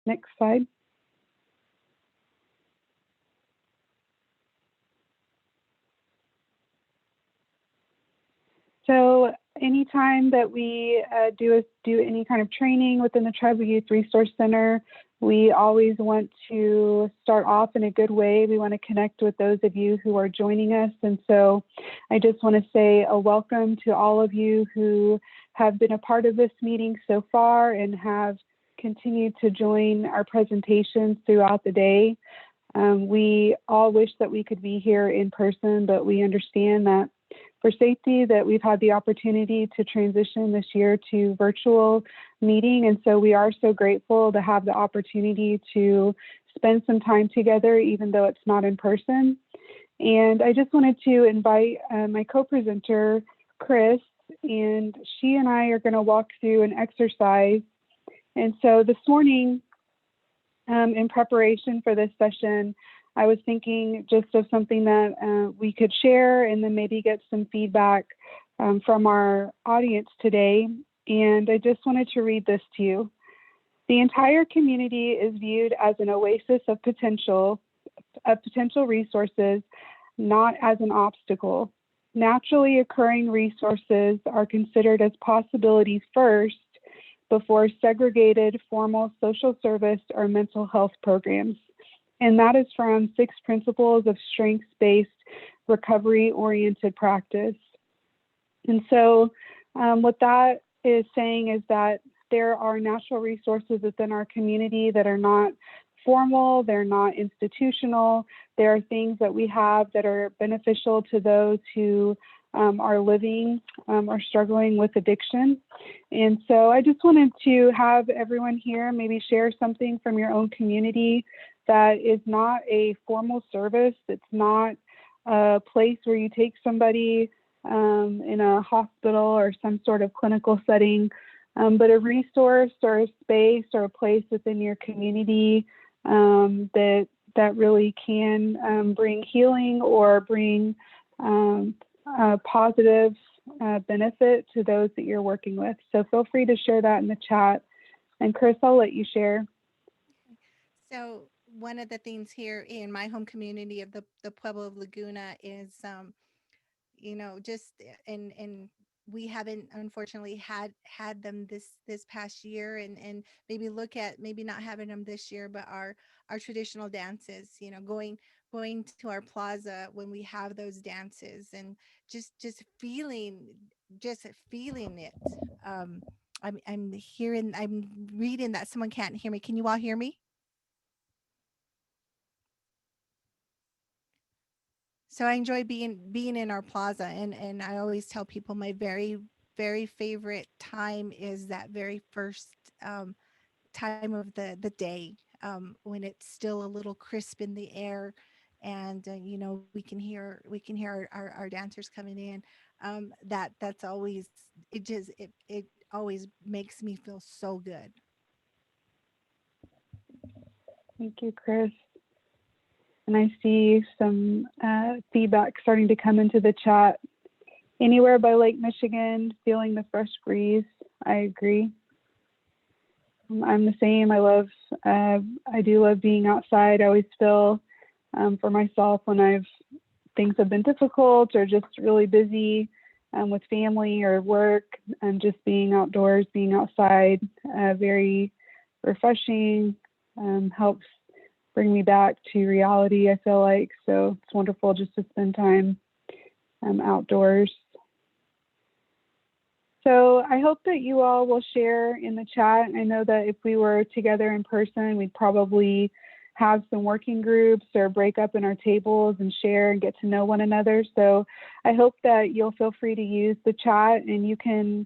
Next slide. So anytime that we do any kind of training within the Tribal Youth Resource Center, we always want to start off in a good way. We want to connect with those of you who are joining us. And so I just want to say a welcome to all of you who have been a part of this meeting so far and have continued to join our presentations throughout the day. We all wish that we could be here in person, but we understand that for safety that we've had the opportunity to transition this year to virtual meeting. And so we are so grateful to have the opportunity to spend some time together, even though it's not in person. And I just wanted to invite my co-presenter, Chris, and she and I are going to walk through an exercise. And so this morning, in preparation for this session, I was thinking just of something that we could share and then maybe get some feedback from our audience today. And I just wanted to read this to you. The entire community is viewed as an oasis of potential resources, not as an obstacle. Naturally occurring resources are considered as possibilities first before segregated formal social service or mental health programs. And that is from 6 principles of strengths-based recovery-oriented practice. And so what that is saying is that there are natural resources within our community that are not formal, they're not institutional. There are things that we have that are beneficial to those who are living or struggling with addiction. And so I just wanted to have everyone here maybe share something from your own community that is not a formal service. It's not a place where you take somebody in a hospital or some sort of clinical setting, but a resource or a space or a place within your community that really can bring healing or bring positive benefit to those that you're working with. So feel free to share that in the chat. And Chris, I'll let you share. So one of the things here in my home community of the Pueblo of Laguna is, just, and we haven't unfortunately had them this past year, and maybe look at maybe not having them this year, but our traditional dances, going to our plaza when we have those dances and just feeling it. I'm reading that someone can't hear me. Can you all hear me? So I enjoy being in our plaza, and I always tell people my very, very favorite time is that very first time of the day, when it's still a little crisp in the air, and we can hear our dancers coming in. That's always, it always makes me feel so good. Thank you, Chris. And I see some feedback starting to come into the chat. Anywhere by Lake Michigan, feeling the fresh breeze. I agree. I'm the same. I do love being outside. I always feel for myself when things have been difficult or just really busy with family or work, and just being outdoors, being outside, very refreshing, helps bring me back to reality, I feel like. So it's wonderful just to spend time outdoors. So I hope that you all will share in the chat. I know that if we were together in person, we'd probably have some working groups or break up in our tables and share and get to know one another. So I hope that you'll feel free to use the chat, and you can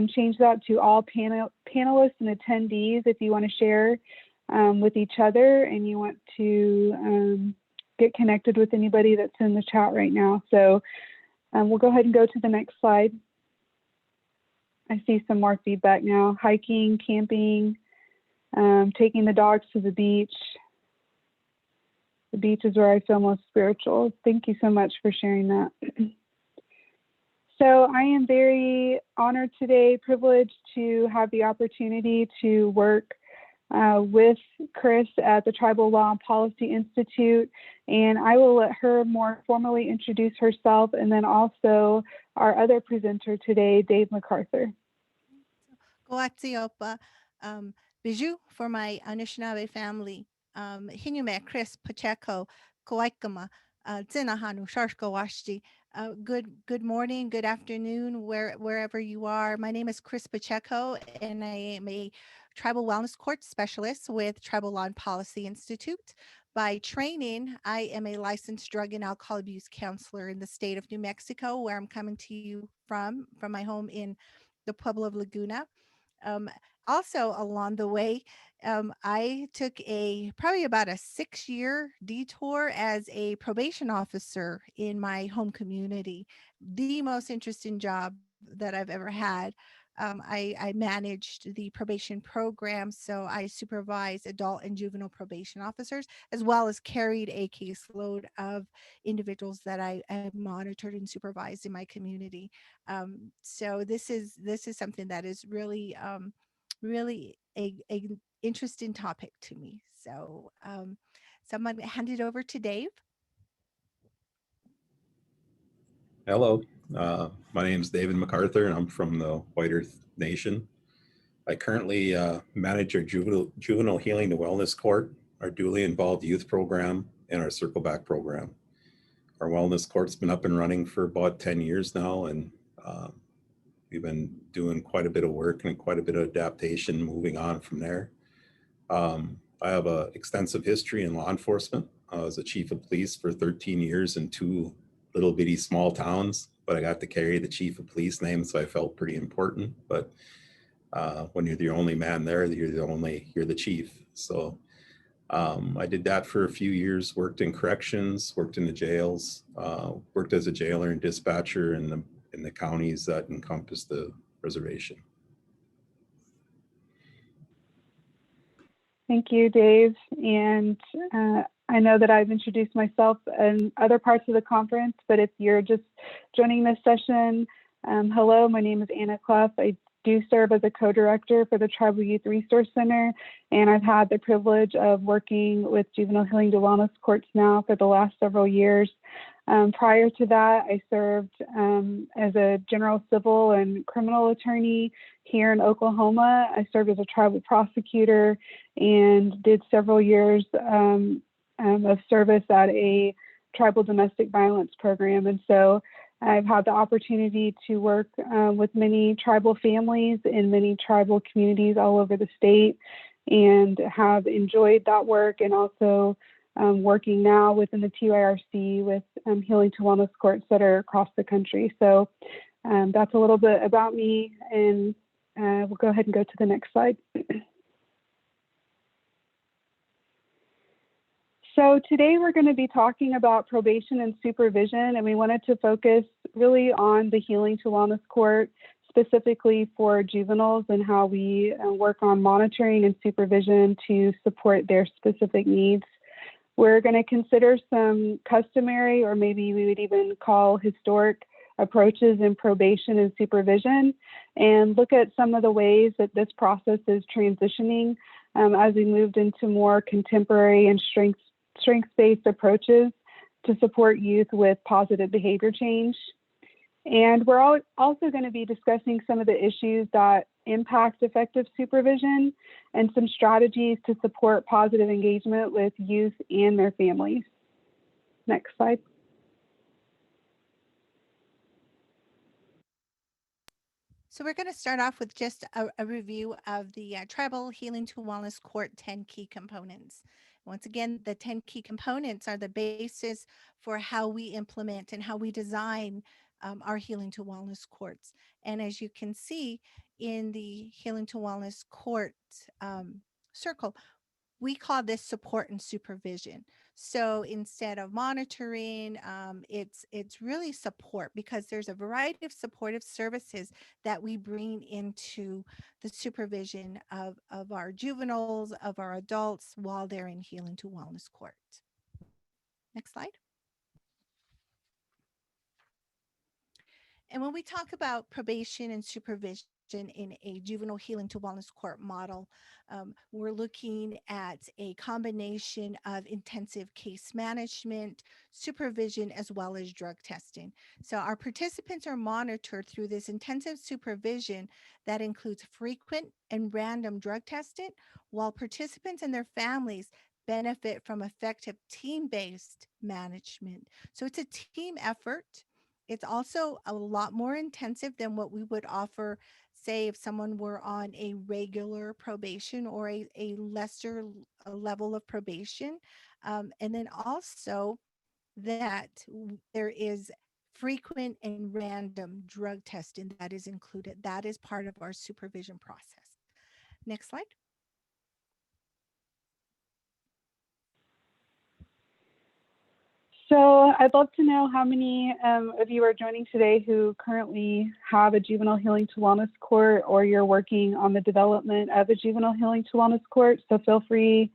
change that to all panelists and attendees if you want to share with each other and you want to get connected with anybody that's in the chat right now. So we'll go ahead and go to the next slide. I see some more feedback now. Hiking, camping, taking the dogs to the beach. The beach is where I feel most spiritual. Thank you so much for sharing that. So I am very honored today, privileged to have the opportunity to work with Chris at the Tribal Law and Policy Institute, and I will let her more formally introduce herself, and then also our other presenter today, Dave McArthur. Goatsiopa, Bijou for my Anishinaabe family, Hinume, Chris, Pacheco, Koikama, Tsinahanu, Sharshkawashti. Good morning, good afternoon, wherever you are. My name is Chris Pacheco, and I am a tribal wellness court specialist with Tribal Law and Policy Institute. By training, I am a licensed drug and alcohol abuse counselor in the state of New Mexico, where I'm coming to you from my home in the Pueblo of Laguna. Um, Also, along the way, I took probably about a 6-year detour as a probation officer in my home community. The most interesting job that I've ever had. I managed the probation program, so I supervised adult and juvenile probation officers, as well as carried a caseload of individuals that I monitored and supervised in my community. So this is something that is really a interesting topic to me. So I'm going to hand it over to Dave. Hello, my name is David McArthur, and I'm from the White Earth Nation. I currently manage our juvenile healing to wellness court, our dually involved youth program, and our circle back program. Our wellness court's been up and running for about 10 years now, and we've been doing quite a bit of work and quite a bit of adaptation moving on from there. I have an extensive history in law enforcement. I was a chief of police for 13 years in 2 little bitty small towns, but I got to carry the chief of police name, so I felt pretty important. But when you're the only man there, you're the chief. So I did that for a few years, worked in corrections, worked in the jails, worked as a jailer and dispatcher in the counties that encompass the reservation. Thank you, Dave. And I know that I've introduced myself in other parts of the conference, but if you're just joining this session, hello, my name is Anna Clough. I do serve as a co-director for the Tribal Youth Resource Center, and I've had the privilege of working with juvenile healing to wellness courts now for the last several years. Prior to that, I served as a general civil and criminal attorney here in Oklahoma. I served as a tribal prosecutor and did several years of service at a tribal domestic violence program. And so I've had the opportunity to work with many tribal families in many tribal communities all over the state, and have enjoyed that work, and also working now within the TYRC with healing to wellness courts that are across the country. So that's a little bit about me, and we'll go ahead and go to the next slide. So today we're going to be talking about probation and supervision, and we wanted to focus really on the healing to wellness court, specifically for juveniles, and how we work on monitoring and supervision to support their specific needs. We're going to consider some customary, or maybe we would even call historic, approaches in probation and supervision, and look at some of the ways that this process is transitioning as we moved into more contemporary and strengths-based approaches to support youth with positive behavior change. And we're also going to be discussing some of the issues that impact effective supervision and some strategies to support positive engagement with youth and their families. Next slide. So we're going to start off with just a review of the Tribal Healing to Wellness Court 10 key components. Once again, the 10 key components are the basis for how we implement and how we design our Healing to Wellness courts. And as you can see in the Healing to Wellness court circle, we call this support and supervision. So instead of monitoring, it's really support, because there's a variety of supportive services that we bring into the supervision of our juveniles, of our adults, while they're in healing to wellness court. Next slide. And when we talk about probation and supervision, in a juvenile healing to wellness court model. We're looking at a combination of intensive case management, supervision, as well as drug testing. So our participants are monitored through this intensive supervision that includes frequent and random drug testing, while participants and their families benefit from effective team-based management. So it's a team effort. It's also a lot more intensive than what we would offer, say, if someone were on a regular probation or a lesser level of probation. And then also that there is frequent and random drug testing that is included. That is part of our supervision process. Next slide. So I'd love to know how many of you are joining today who currently have a juvenile healing to wellness court, or you're working on the development of a juvenile healing to wellness court. So feel free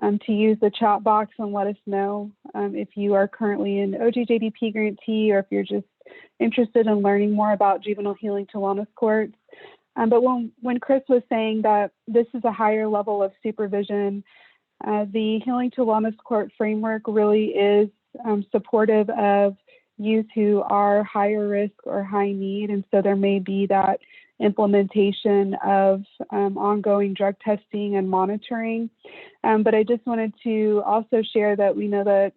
to use the chat box and let us know if you are currently an OJJDP grantee, or if you're just interested in learning more about juvenile healing to wellness courts. But when Chris was saying that this is a higher level of supervision, the Healing to Wellness Court framework really is supportive of youth who are higher risk or high need. And so there may be that implementation of ongoing drug testing and monitoring. But I just wanted to also share that we know that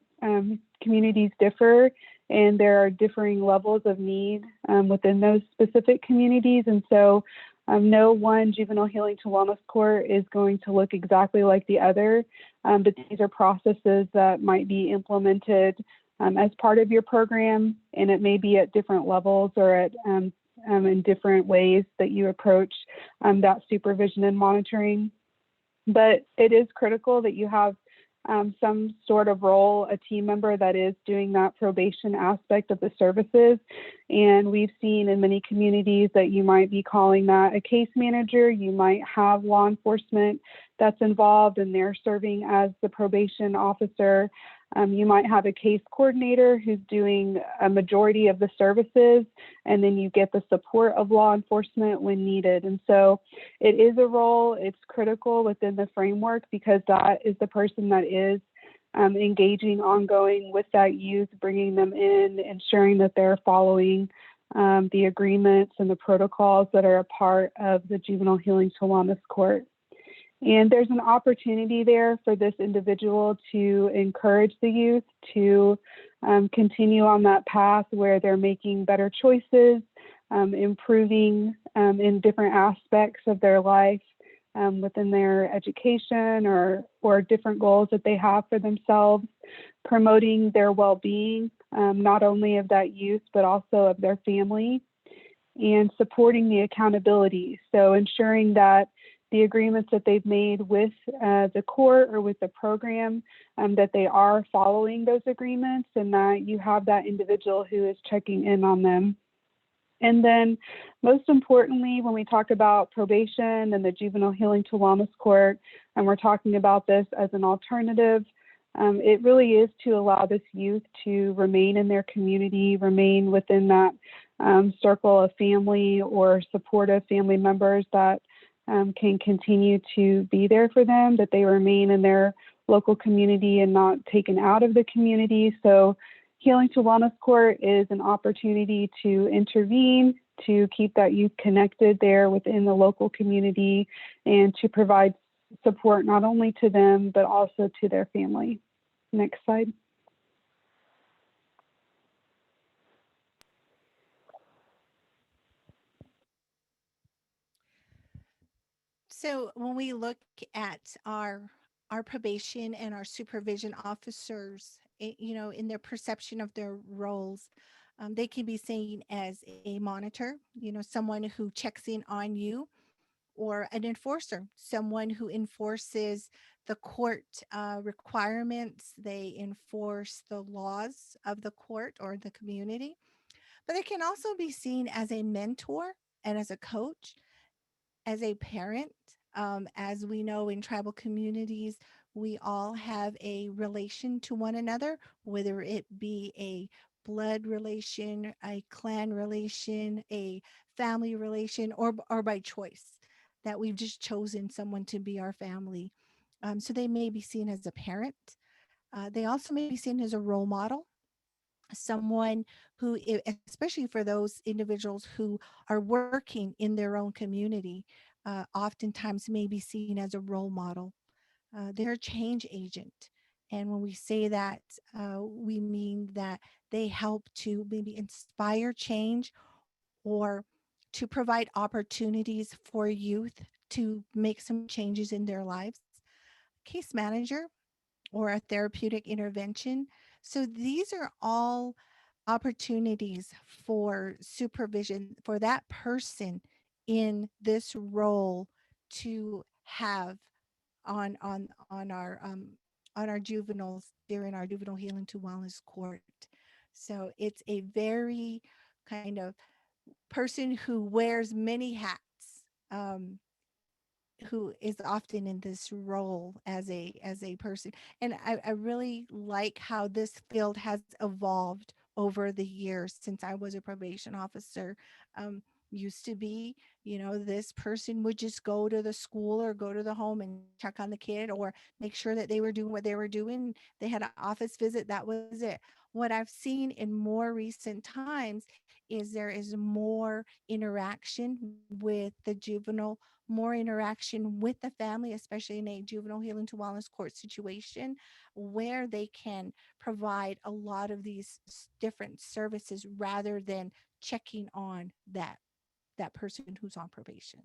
communities differ, and there are differing levels of need within those specific communities. And so no one juvenile healing to wellness court is going to look exactly like the other, but these are processes that might be implemented as part of your program, and it may be at different levels or at in different ways that you approach that supervision and monitoring. But it is critical that you have some sort of role, a team member that is doing that probation aspect of the services. And we've seen in many communities that you might be calling that a case manager. You might have law enforcement that's involved and they're serving as the probation officer. You might have a case coordinator who's doing a majority of the services, and then you get the support of law enforcement when needed. And so it is a role, it's critical within the framework, because that is the person that is engaging ongoing with that youth, bringing them in, ensuring that they're following the agreements and the protocols that are a part of the Juvenile Healing to Wellness Court. And there's an opportunity there for this individual to encourage the youth to continue on that path where they're making better choices, improving in different aspects of their life within their education or different goals that they have for themselves, promoting their well-being, not only of that youth, but also of their family, and supporting the accountability. So ensuring that the agreements that they've made with the court or with the program, that they are following those agreements, and that you have that individual who is checking in on them. And then most importantly, when we talk about probation and the Juvenile Healing to Wellness Court, and we're talking about this as an alternative, it really is to allow this youth to remain in their community, remain within that circle of family or supportive family members that can continue to be there for them, that they remain in their local community and not taken out of the community. So Healing to Wellness Court is an opportunity to intervene, to keep that youth connected there within the local community, and to provide support not only to them, but also to their family. Next slide. So when we look at our probation and our supervision officers, in their perception of their roles, they can be seen as a monitor, someone who checks in on you, or an enforcer, someone who enforces the court requirements. They enforce the laws of the court or the community. But they can also be seen as a mentor and as a coach, as a parent. As we know, in tribal communities, we all have a relation to one another, whether it be a blood relation, a clan relation, a family relation, or by choice, that we've just chosen someone to be our family. So they may be seen as a parent. They also may be seen as a role model, someone who, especially for those individuals who are working in their own community, oftentimes may be seen as a role model. They're a change agent. And when we say that, we mean that they help to maybe inspire change, or to provide opportunities for youth to make some changes in their lives. Case manager, or a therapeutic intervention. So these are all opportunities for supervision for that person in this role to have on our juveniles during our juvenile healing to wellness court. So it's a very kind of person who wears many hats, who is often in this role as a person. And I really like how this field has evolved over the years since I was a probation officer. Used to be, this person would just go to the school or go to the home and check on the kid, or make sure that they were doing what they were doing. They had an office visit, that was it. What I've seen in more recent times is there is more interaction with the juvenile, more interaction with the family, especially in a juvenile healing to wellness court situation, where they can provide a lot of these different services rather than checking on that person who's on probation.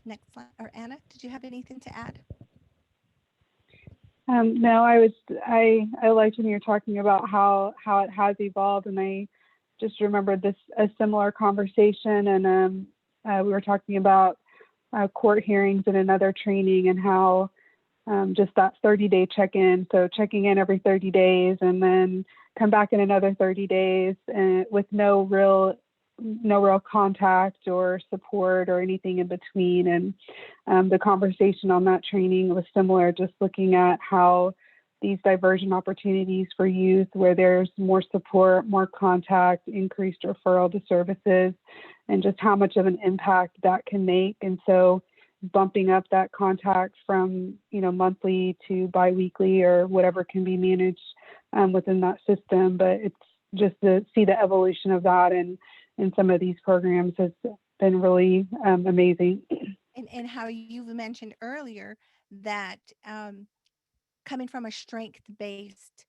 Next slide. Or Anna, did you have anything to add? No, I liked when you were talking about how it has evolved, and I just remembered a similar conversation, and we were talking about court hearings in another training, and how just that 30-day check-in, so checking in every 30 days and then come back in another 30 days and with no real contact or support or anything in between. And the conversation on that training was similar, just looking at how these diversion opportunities for youth, where there's more support, more contact, increased referral to services, and just how much of an impact that can make. And so bumping up that contact from, monthly to biweekly or whatever can be managed within that system. But it's just to see the evolution of that and in some of these programs has been really amazing. And how you've mentioned earlier that coming from a strength-based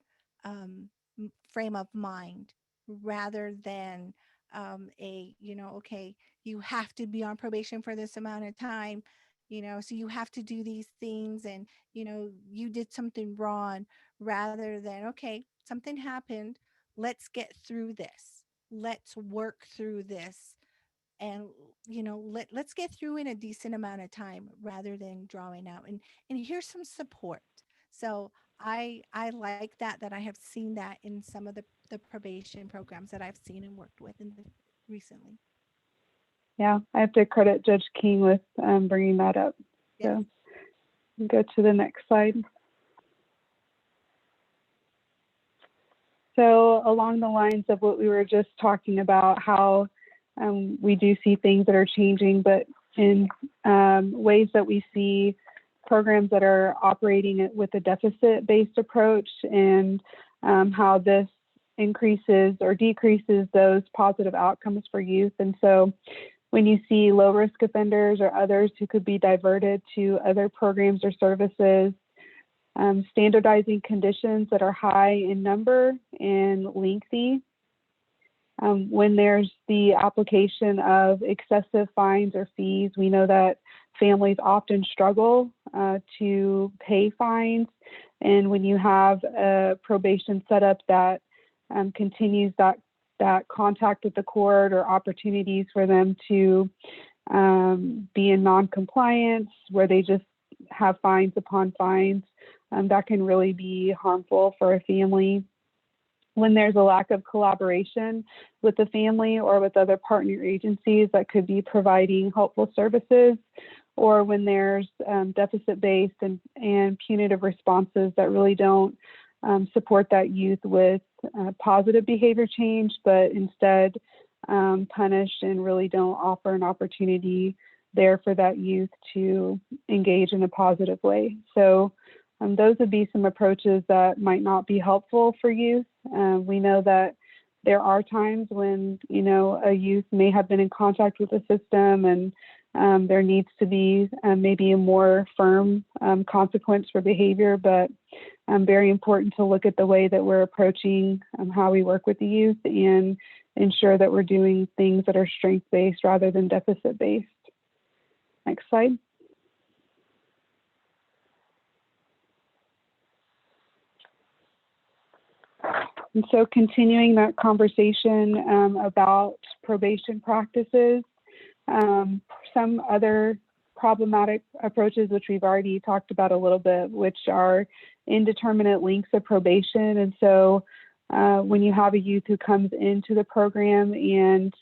frame of mind, rather than okay, you have to be on probation for this amount of time, so you have to do these things, and you did something wrong, rather than, okay, something happened, let's get through this, let's work through this, and let's get through in a decent amount of time, rather than drawing out, and here's some support. So I like that I have seen that in some of the probation programs that I've seen and worked with recently. Yeah, I have to credit Judge King with bringing that up. Yes. So go to the next slide. So along the lines of what we were just talking about, how we do see things that are changing, but in ways that we see programs that are operating with a deficit-based approach, and how this increases or decreases those positive outcomes for youth. And so when you see low-risk offenders or others who could be diverted to other programs or services, standardizing conditions that are high in number and lengthy, when there's the application of excessive fines or fees, we know that families often struggle to pay fines. And when you have a probation setup that continues that contact with the court, or opportunities for them to be in non-compliance, where they just have fines upon fines, that can really be harmful for a family. When there's a lack of collaboration with the family or with other partner agencies that could be providing helpful services, or when there's deficit-based and punitive responses that really don't support that youth with positive behavior change, but instead punish and really don't offer an opportunity there for that youth to engage in a positive way. So those would be some approaches that might not be helpful for youth. We know that there are times when, a youth may have been in contact with the system and there needs to be maybe a more firm consequence for behavior, but very important to look at the way that we're approaching how we work with the youth and ensure that we're doing things that are strength-based rather than deficit-based. Next slide. And so continuing that conversation about probation practices, some other problematic approaches, which we've already talked about a little bit, which are indeterminate lengths of probation. And so when you have a youth who comes into the program and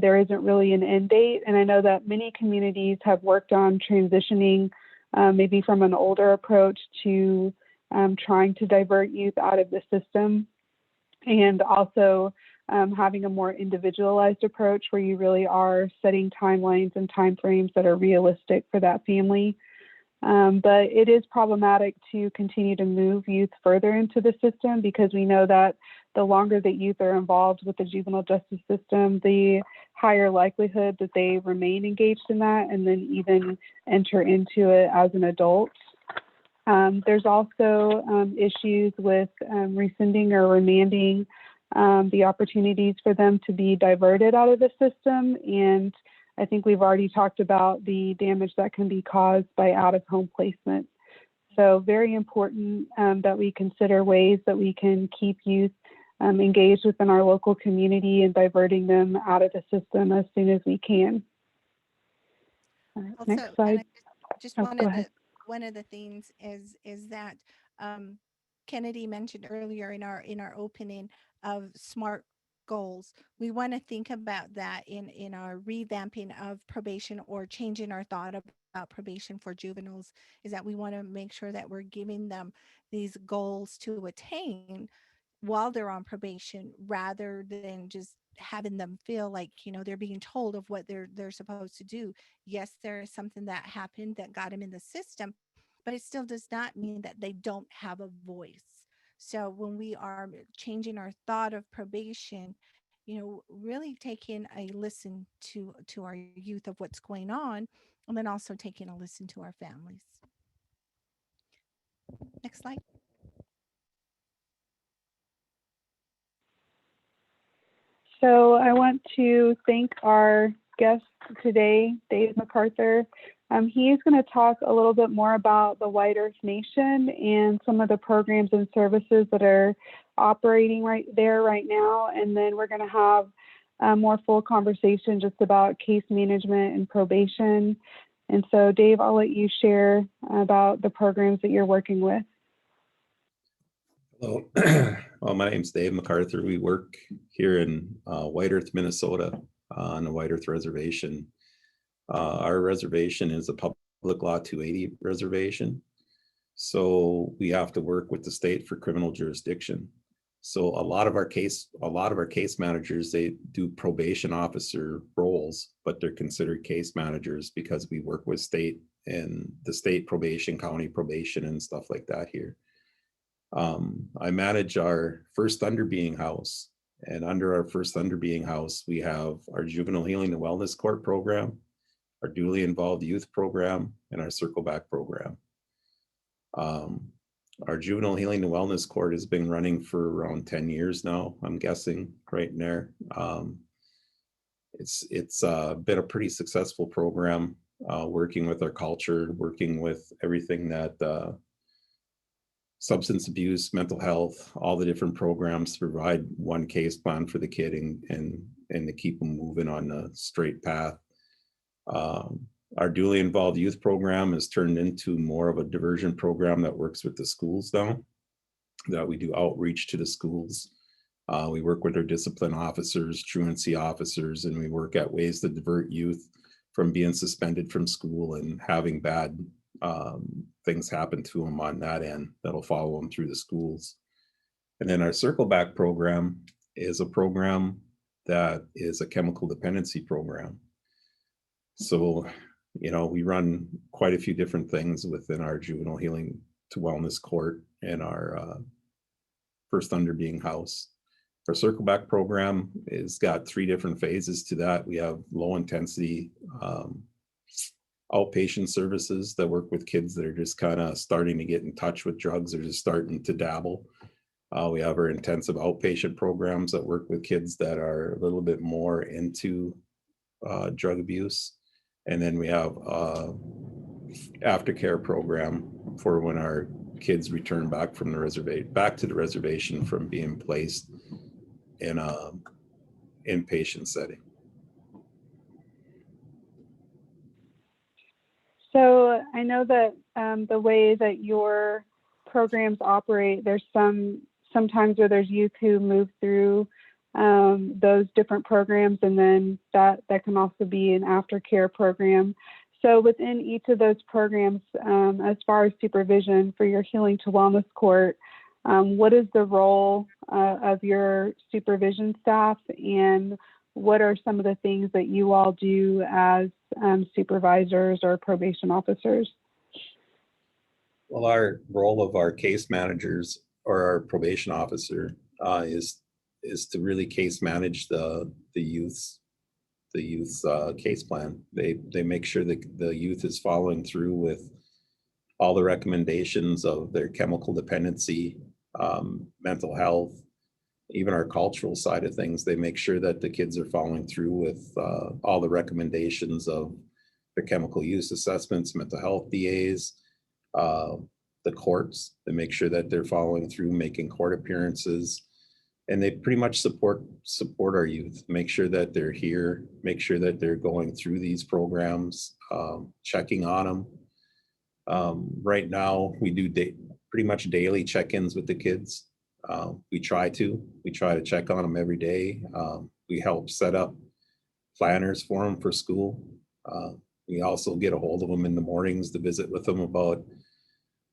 there isn't really an end date, and I know that many communities have worked on transitioning maybe from an older approach to trying to divert youth out of the system, and also having a more individualized approach where you really are setting timelines and timeframes that are realistic for that family. But it is problematic to continue to move youth further into the system, because we know that the longer that youth are involved with the juvenile justice system, the higher likelihood that they remain engaged in that and then even enter into it as an adult. There's also issues with rescinding or remanding the opportunities for them to be diverted out of the system. And I think we've already talked about the damage that can be caused by out-of-home placement. So very important that we consider ways that we can keep youth engaged within our local community and diverting them out of the system as soon as we can. Also, next slide. Just Oh, one of the things is that Kennedy mentioned earlier in our opening of SMART goals. We want to think about that in our revamping of probation or changing our thought about probation for juveniles, is that we want to make sure that we're giving them these goals to attain while they're on probation, rather than just having them feel like, they're being told of what they're supposed to do. Yes, there is something that happened that got them in the system, but it still does not mean that they don't have a voice. So when we are changing our thought of probation, really taking a listen to our youth of what's going on, and then also taking a listen to our families. Next slide. So I want to thank our guest today, Dave McArthur. He's going to talk a little bit more about the White Earth Nation and some of the programs and services that are operating right now. And then we're going to have a more full conversation just about case management and probation. And so Dave, I'll let you share about the programs that you're working with. Hello, well, my name's Dave McArthur. We work here in White Earth, Minnesota, on the White Earth Reservation. Our reservation is a public law 280 reservation, so we have to work with the state for criminal jurisdiction. So a lot of our case managers, they do probation officer roles, but they're considered case managers because we work with state and the state probation, county probation, and stuff like that here. I manage our First Thunder Being House, and under our First Thunder Being House, we have our Juvenile Healing and Wellness Court program, our Duly Involved Youth program, and our Circle Back program. Our Juvenile Healing and Wellness Court has been running for around 10 years now, I'm guessing, right in there. It's been a pretty successful program, working with our culture, working with everything that substance abuse, mental health, all the different programs to provide one case plan for the kid and to keep them moving on the straight path. Our Duly Involved Youth program has turned into more of a diversion program that works with the schools now, that we do outreach to the schools. We work with our discipline officers, truancy officers, and we work at ways to divert youth from being suspended from school and having bad things happen to them on that end that'll follow them through the schools. And then our Circle Back program is a program that is a chemical dependency program. So, we run quite a few different things within our juvenile healing to wellness court and our first under being house. Our Circle Back program has got 3 different phases to that. We have low intensity outpatient services that work with kids that are just kind of starting to get in touch with drugs or just starting to dabble. We have our intensive outpatient programs that work with kids that are a little bit more into drug abuse. And then we have aftercare program for when our kids return back from the reservation from being placed in a inpatient setting. So I know that the way that your programs operate, there's sometimes where there's youth who move through those different programs, and then that can also be an aftercare program. So within each of those programs, as far as supervision for your Healing to Wellness Court, what is the role of your supervision staff, and what are some of the things that you all do as supervisors or probation officers? Well, our role of our case managers or our probation officer is to really case manage the youth's case plan. They make sure that the youth is following through with all the recommendations of their chemical dependency, mental health, even our cultural side of things. They make sure that the kids are following through with all the recommendations of their chemical use assessments, mental health DAs, the courts. They make sure that they're following through, making court appearances, and they pretty much support our youth, make sure that they're here, make sure that they're going through these programs, checking on them. Right now, we do pretty much daily check-ins with the kids. We try to check on them every day. We help set up planners for them for school. We also get a hold of them in the mornings to visit with them about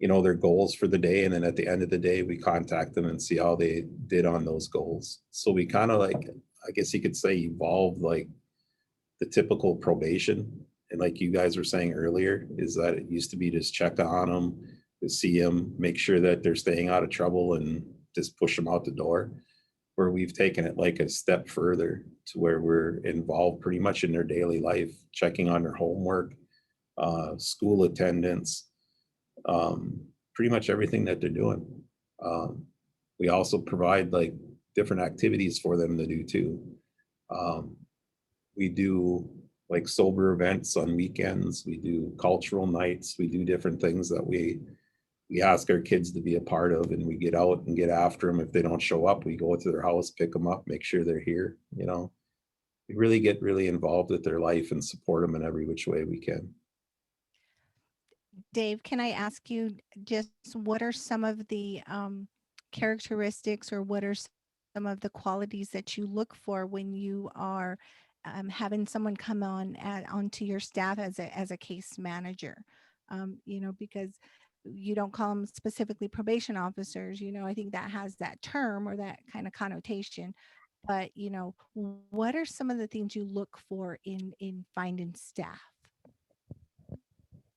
their goals for the day. And then at the end of the day, we contact them and see how they did on those goals. So we kind of I guess you could say, evolved like the typical probation. And like you guys were saying earlier, is that it used to be just check on them, to see them, make sure that they're staying out of trouble and just push them out the door. Where we've taken it like a step further to where we're involved pretty much in their daily life, checking on their homework, school attendance, pretty much everything that they're doing. We also provide like different activities for them to do too. We do like sober events on weekends. We do cultural nights. We do different things that we ask our kids to be a part of, and we get out and get after them. If they don't show up, we go to their house, pick them up, make sure they're here. We really get involved with their life and support them in every which way we can. Dave, can I ask you just what are some of the characteristics, or what are some of the qualities that you look for when you are having someone come onto your staff as a case manager? Because you don't call them specifically probation officers. I think that has that term or that kind of connotation. But what are some of the things you look for in finding staff?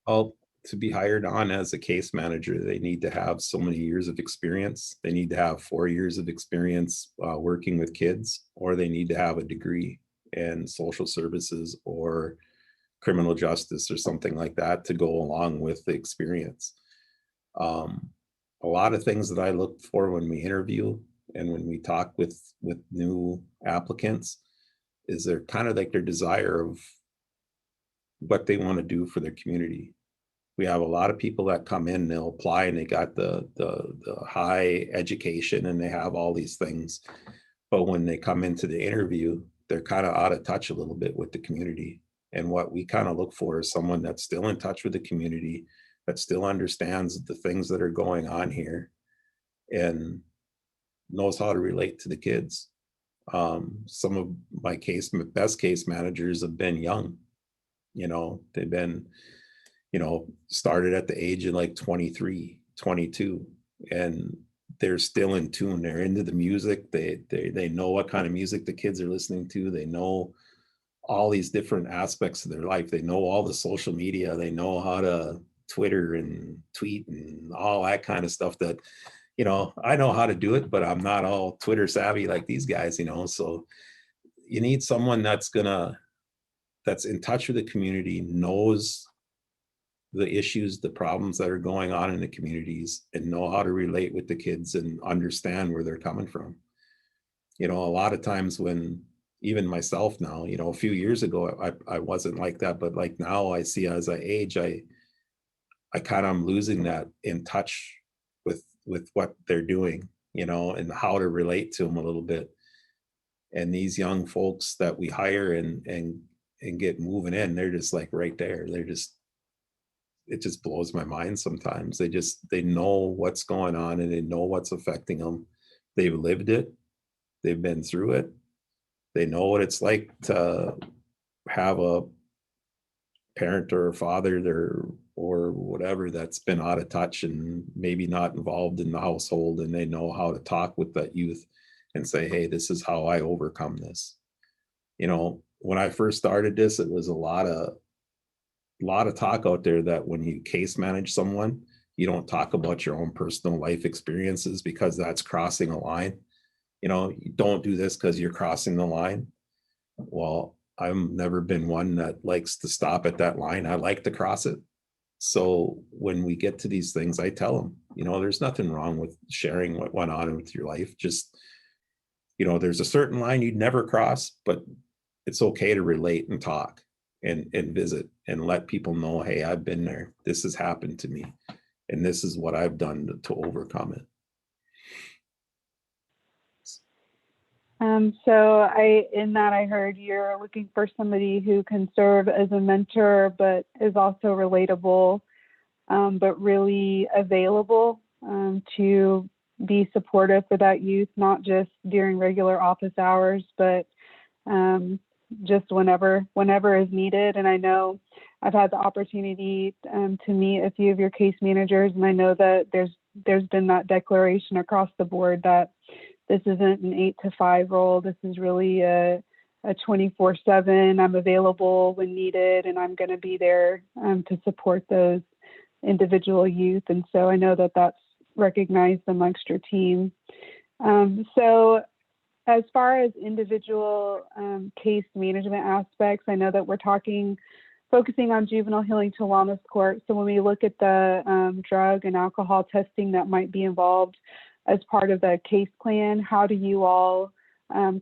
Well, to be hired on as a case manager, they need to have so many years of experience. They need to have 4 years of experience working with kids, or they need to have a degree in social services or criminal justice or something like that to go along with the experience. A lot of things that I look for when we interview and when we talk with new applicants is their kind of like their desire of what they want to do for their community. We have a lot of people that come in, they'll apply and they got the high education and they have all these things. But when they come into the interview, they're kind of out of touch a little bit with the community. And what we kind of look for is someone that's still in touch with the community, that still understands the things that are going on here and knows how to relate to the kids. Some of my best case managers have been young. They've been, started at the age of like 23, 22, and they're still in tune. They're into the music. They know what kind of music the kids are listening to. They know all these different aspects of their life. They know all the social media. They know how to Twitter and tweet and all that kind of stuff that, you know, I know how to do it, but I'm not all Twitter savvy like these guys, you know. So you need someone that's in touch with the community, knows the issues, the problems that are going on in the communities, and know how to relate with the kids and understand where they're coming from. You know, a lot of times when, even myself now, you know, a few years ago, I wasn't like that, but like now I see as I age, I kind of am losing that in touch with what they're doing, you know, and how to relate to them a little bit. And these young folks that we hire and get moving in, they're just like right there. It just blows my mind sometimes. They know what's going on and they know what's affecting them. They've lived it. They've been through it. They know what it's like to have a parent or a father there or whatever that's been out of touch and maybe not involved in the household, and they know how to talk with that youth and say, hey, this is how I overcome this. You know, when I first started this, it was a lot of talk out there that when you case manage someone, you don't talk about your own personal life experiences because that's crossing a line. You know, you don't do this because you're crossing the line. Well, I've never been one that likes to stop at that line. I like to cross it. So when we get to these things, I tell them, you know, there's nothing wrong with sharing what went on with your life. Just, you know, there's a certain line you'd never cross, but it's okay to relate and talk and visit and let people know, hey, I've been there. This has happened to me. And this is what I've done to overcome it. So in that I heard you're looking for somebody who can serve as a mentor, but is also relatable, but really available to be supportive for that youth, not just during regular office hours, but just whenever is needed. And I know I've had the opportunity to meet a few of your case managers, and I know that there's been that declaration across the board that this isn't an 8 to 5 role. This is really a 24/7. I'm available when needed, and I'm going to be there to support those individual youth. And so I know that that's recognized amongst your team. So as far as individual case management aspects, I know that we're focusing on juvenile healing to wellness court. So when we look at the drug and alcohol testing that might be involved as part of the case plan, how do you all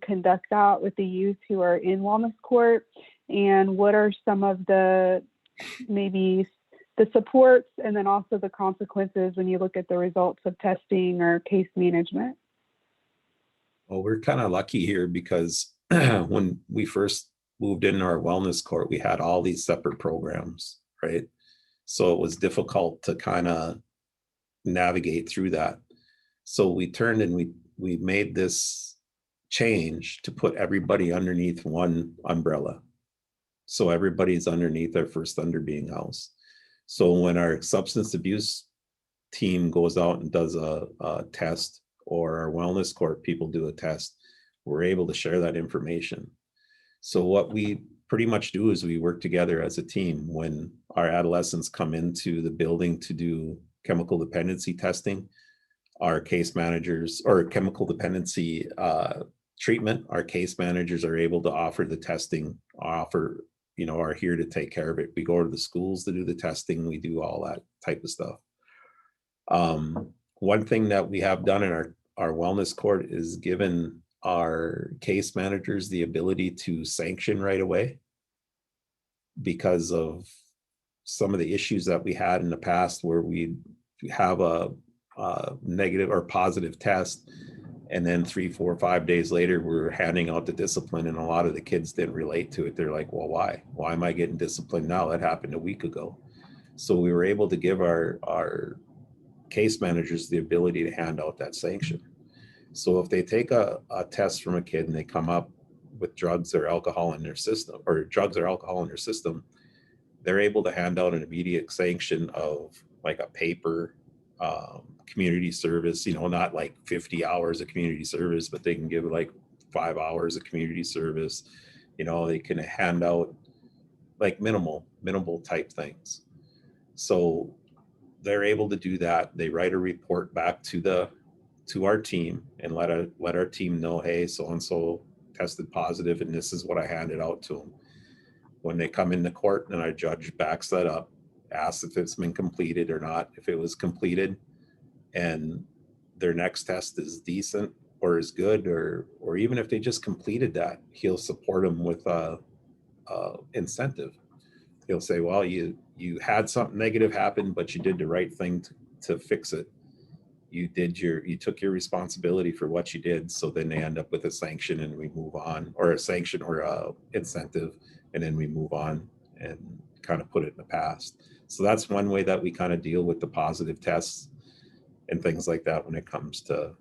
conduct that with the youth who are in wellness court? And what are some of the maybe the supports and then also the consequences when you look at the results of testing or case management? Well, we're kind of lucky here because when we first moved into our wellness court, we had all these separate programs, right? So it was difficult to kind of navigate through that. So we turned and we made this change to put everybody underneath one umbrella. So everybody's underneath our First Thunder Being House. So when our substance abuse team goes out and does a test, or our wellness court people do a test, we're able to share that information. So what we pretty much do is we work together as a team. When our adolescents come into the building to do chemical dependency testing, our case managers, or chemical dependency treatment, our case managers are able to offer the testing, are here to take care of it. We go to the schools to do the testing. We do all that type of stuff. One thing that we have done in our wellness court is given our case managers the ability to sanction right away because of some of the issues that we had in the past where we have a negative or positive test, and then 3, 4, 5 days later we're handing out the discipline, and a lot of the kids didn't relate to it. They're like, well, why am I getting disciplined now? That happened a week ago. So we were able to give our case managers the ability to hand out that sanction. So if they take a test from a kid and they come up with drugs or alcohol in their system, they're able to hand out an immediate sanction of like a paper, community service, you know, not like 50 hours of community service, but they can give like 5 hours of community service. You know, they can hand out like minimal type things. So they're able to do that. They write a report back to our team and let our team know, hey, so and so tested positive, and this is what I handed out to them. When they come into court, and our judge backs that up, asks if it's been completed or not. If it was completed and their next test is decent or is good, or even if they just completed that, he'll support them with a incentive. He'll say, well, you had something negative happen, but you did the right thing to fix it. You took your responsibility for what you did. So then they end up with a sanction and we move on, or a sanction or a incentive, and then we move on and kind of put it in the past. So that's one way that we kind of deal with the positive tests and things like that when it comes to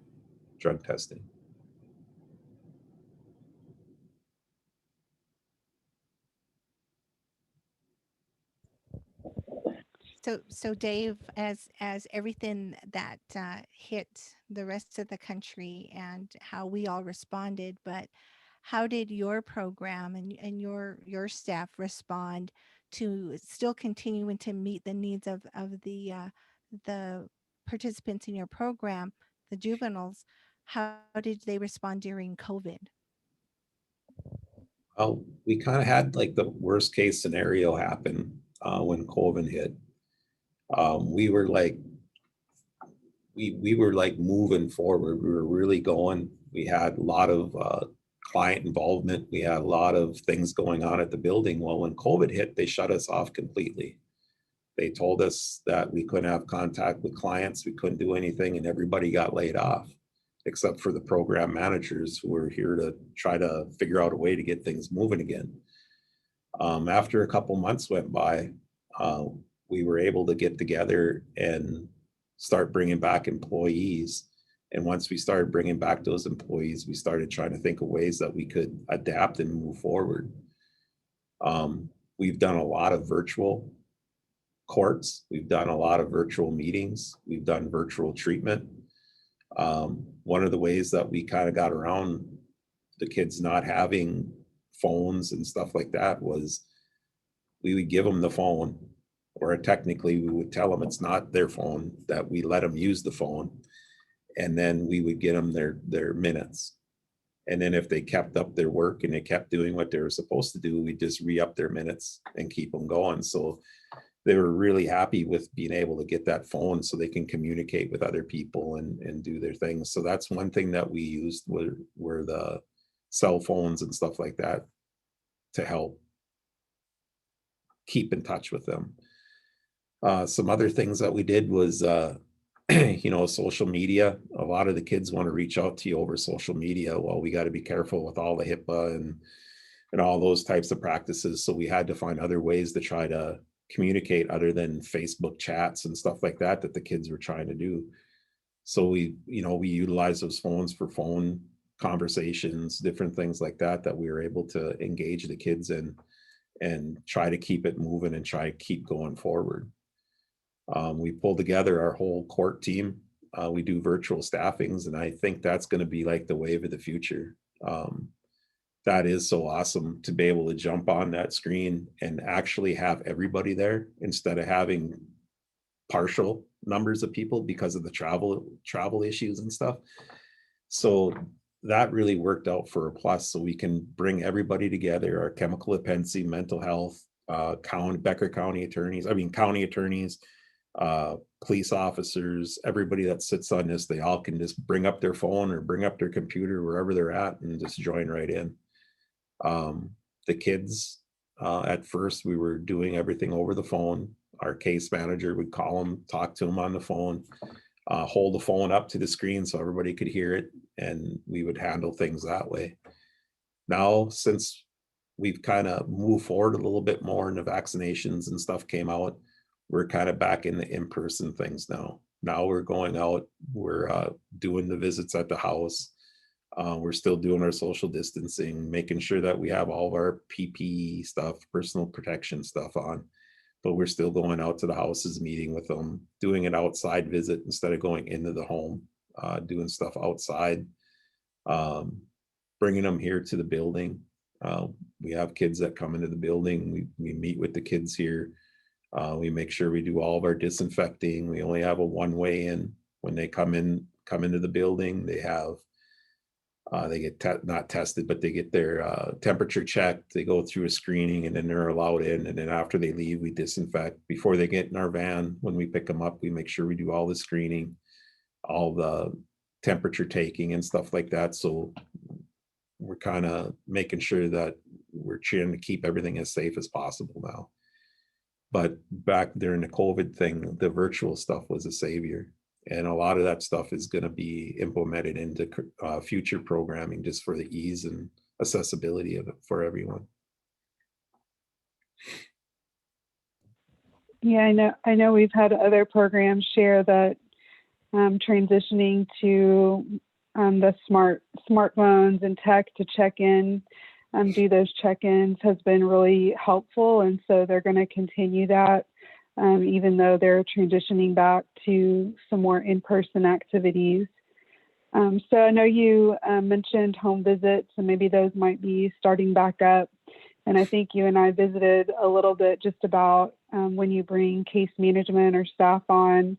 drug testing. So Dave, as everything that hit the rest of the country and how we all responded, but how did your program and your staff respond to still continuing to meet the needs of the participants in your program, the juveniles? How did they respond during COVID? Well, we kind of had like the worst case scenario happen when COVID hit. We were like, we were like moving forward. We were really going. We had a lot of client involvement. We had a lot of things going on at the building. Well, when COVID hit, they shut us off completely. They told us that we couldn't have contact with clients. We couldn't do anything, and everybody got laid off, except for the program managers who were here to try to figure out a way to get things moving again. After a couple months went by, we were able to get together and start bringing back employees. And once we started bringing back those employees, we started trying to think of ways that we could adapt and move forward. We've done a lot of virtual courts. We've done a lot of virtual meetings. We've done virtual treatment. One of the ways that we kind of got around the kids not having phones and stuff like that was we would give them the phone, or technically we would tell them it's not their phone, that we let them use the phone, and then we would get them their minutes. And then if they kept up their work and they kept doing what they were supposed to do, we just re-up their minutes and keep them going. So they were really happy with being able to get that phone so they can communicate with other people and do their things. So that's one thing that we used were the cell phones and stuff like that to help keep in touch with them. Some other things that we did was, social media. A lot of the kids want to reach out to you over social media. Well, we got to be careful with all the HIPAA and all those types of practices. So we had to find other ways to try to communicate other than Facebook chats and stuff like that the kids were trying to do. So we utilize those phones for phone conversations, different things like that we were able to engage the kids in and try to keep it moving and try to keep going forward. We pulled together our whole court team. We do virtual staffings, and I think that's going to be like the wave of the future. That is so awesome to be able to jump on that screen and actually have everybody there instead of having partial numbers of people because of the travel issues and stuff. So that really worked out for a plus. So we can bring everybody together, our chemical dependency, mental health, Becker County attorneys, county attorneys, police officers, everybody that sits on this, they all can just bring up their phone or bring up their computer wherever they're at and just join right in. The kids, at first we were doing everything over the phone. Our case manager would call them, talk to them on the phone, hold the phone up to the screen so everybody could hear it, and we would handle things that way. Now, since we've kind of moved forward a little bit more and the vaccinations and stuff came out, we're kind of back in the in-person things now. Now we're going out, we're doing the visits at the house. We're still doing our social distancing, making sure that we have all of our PPE stuff, personal protection stuff on. but we're still going out to the houses, meeting with them, doing an outside visit instead of going into the home, doing stuff outside, bringing them here to the building. We have kids that come into the building. We meet with the kids here. We make sure we do all of our disinfecting. We only have a one-way in. When they come into the building, they have they get not tested, but they get their temperature checked. They go through a screening, and then they're allowed in. And then after they leave, we disinfect. Before they get in our van, when we pick them up, we make sure we do all the screening, all the temperature taking and stuff like that. So we're kind of making sure that we're trying to keep everything as safe as possible now. But back during the COVID thing, the virtual stuff was a savior. And a lot of that stuff is going to be implemented into future programming, just for the ease and accessibility of it for everyone. Yeah, I know we've had other programs share that transitioning to the smartphones and tech to check in, do those check-ins has been really helpful. And so they're going to continue that. Even though they're transitioning back to some more in-person activities. So I know you mentioned home visits, and maybe those might be starting back up. And I think you and I visited a little bit just about when you bring case management or staff on,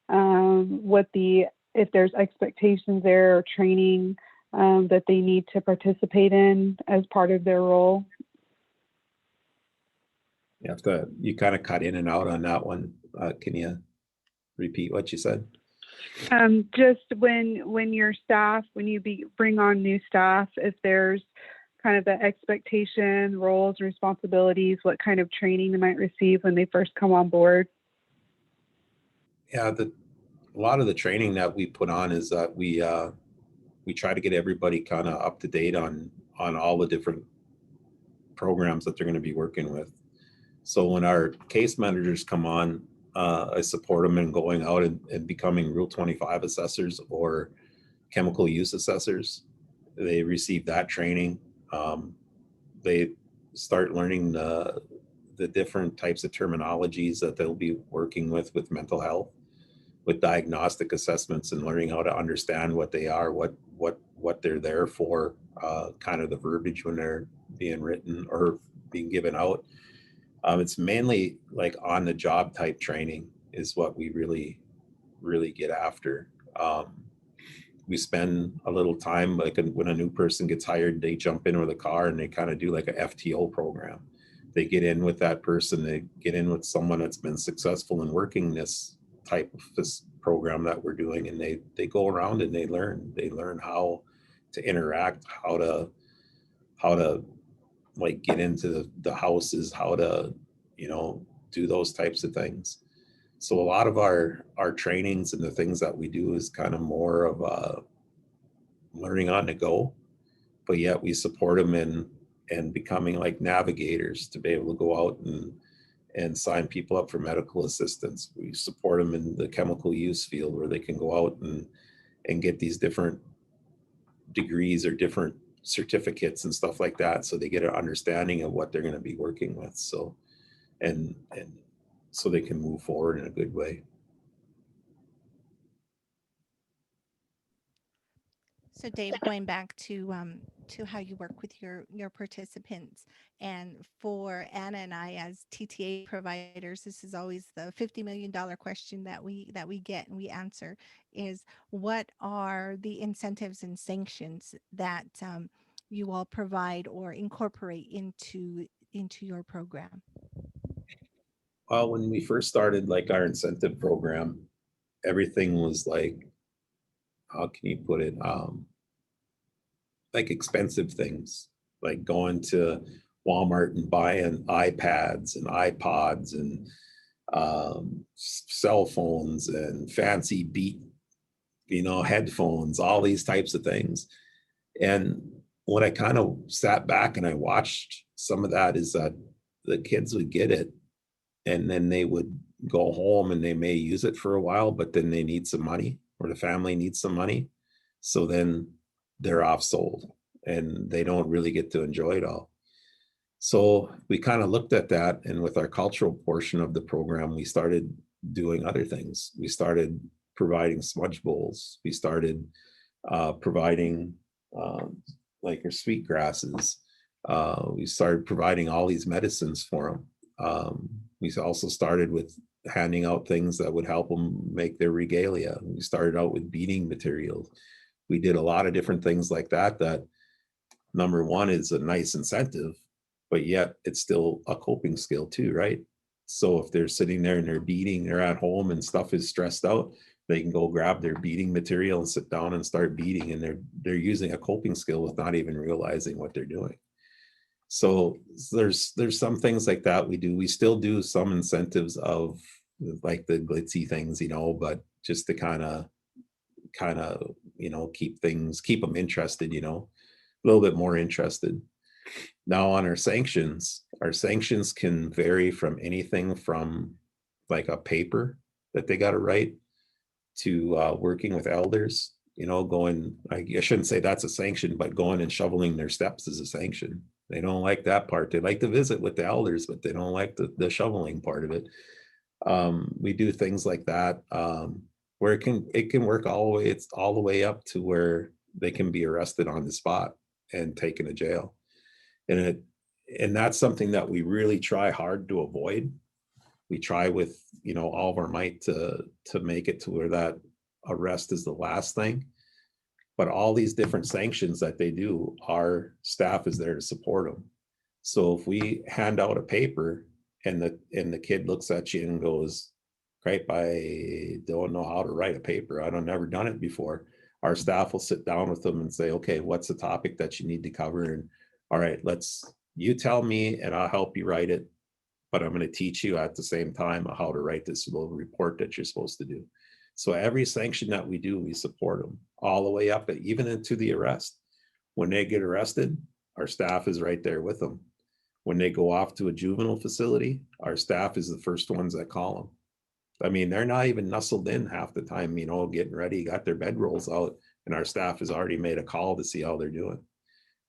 if there's expectations there or training that they need to participate in as part of their role. You kind of cut in and out on that one. Can you repeat what you said? Just when your staff, when you bring on new staff, if there's kind of the expectation, roles, and responsibilities, what kind of training they might receive when they first come on board? Yeah, a lot of the training that we put on is that we try to get everybody kind of up to date on all the different programs that they're going to be working with. So when our case managers come on, I support them in going out and becoming Rule 25 assessors or chemical use assessors. They receive that training. They start learning the different types of terminologies that they'll be working with mental health, with diagnostic assessments, and learning how to understand what they are, what they're there for, kind of the verbiage when they're being written or being given out. It's mainly like on the job type training is what we really, really get after. We spend a little time, like when a new person gets hired, they jump in with a car and they kind of do like a FTO program. They get in with that person, they get in with someone that's been successful in working this type of this program that we're doing, and they go around and they learn how to interact, how to like get into the houses, how to, do those types of things. So a lot of our trainings and the things that we do is kind of more of learning on the go, but yet we support them in becoming like navigators to be able to go out and sign people up for medical assistance. We support them in the chemical use field where they can go out and get these different degrees or different certificates and stuff like that, so they get an understanding of what they're going to be working with, so and so they can move forward in a good way. So Dave, going back to how you work with your participants, and for Anna and I as TTA providers, this is always the $50 million question that we get and we answer, is what are the incentives and sanctions that you all provide or incorporate into your program? Well, when we first started like our incentive program, everything was like, how can you put it, like expensive things, like going to Walmart and buying iPads and iPods and cell phones and fancy beat, headphones, all these types of things. And when I kind of sat back and I watched some of that, is that the kids would get it and then they would go home and they may use it for a while, but then they need some money, or the family needs some money. So then they're off sold and they don't really get to enjoy it all. So we kind of looked at that, and with our cultural portion of the program, we started doing other things. We started providing smudge bowls. We started providing like our sweet grasses. We started providing all these medicines for them. We also started with handing out things that would help them make their regalia. We started out with beading materials. We did a lot of different things like that, that number one is a nice incentive, but yet it's still a coping skill too, right? So if they're sitting there and they're beading, they're at home and stuff is stressed out, they can go grab their beading material and sit down and start beading, and they're using a coping skill with not even realizing what they're doing. So there's some things like that we do. We still do some incentives of like the glitzy things, you know, but just to kind of you know, keep them interested, you know, a little bit more interested. Now on our sanctions can vary from anything from like a paper that they got to write to working with elders, you know, I shouldn't say that's a sanction, but going and shoveling their steps is a sanction. They don't like that part. They like to visit with the elders, but they don't like the shoveling part of it. We do things like that, where it can work all the way. It's all the way up to where they can be arrested on the spot and taken to jail. And that's something that we really try hard to avoid. We try with, you know, all of our might to make it to where that arrest is the last thing. But all these different sanctions that they do, our staff is there to support them. So if we hand out a paper and the kid looks at you and goes, "Great, I don't know how to write a paper. I've never done it before." Our staff will sit down with them and say, "Okay, what's the topic that you need to cover? And all right, you tell me and I'll help you write it. But I'm going to teach you at the same time how to write this little report that you're supposed to do." So every sanction that we do, we support them all the way up, even into the arrest. When they get arrested, our staff is right there with them. When they go off to a juvenile facility, our staff is the first ones that call them. I mean, they're not even nestled in half the time, you know, getting ready, got their bedrolls out, and our staff has already made a call to see how they're doing.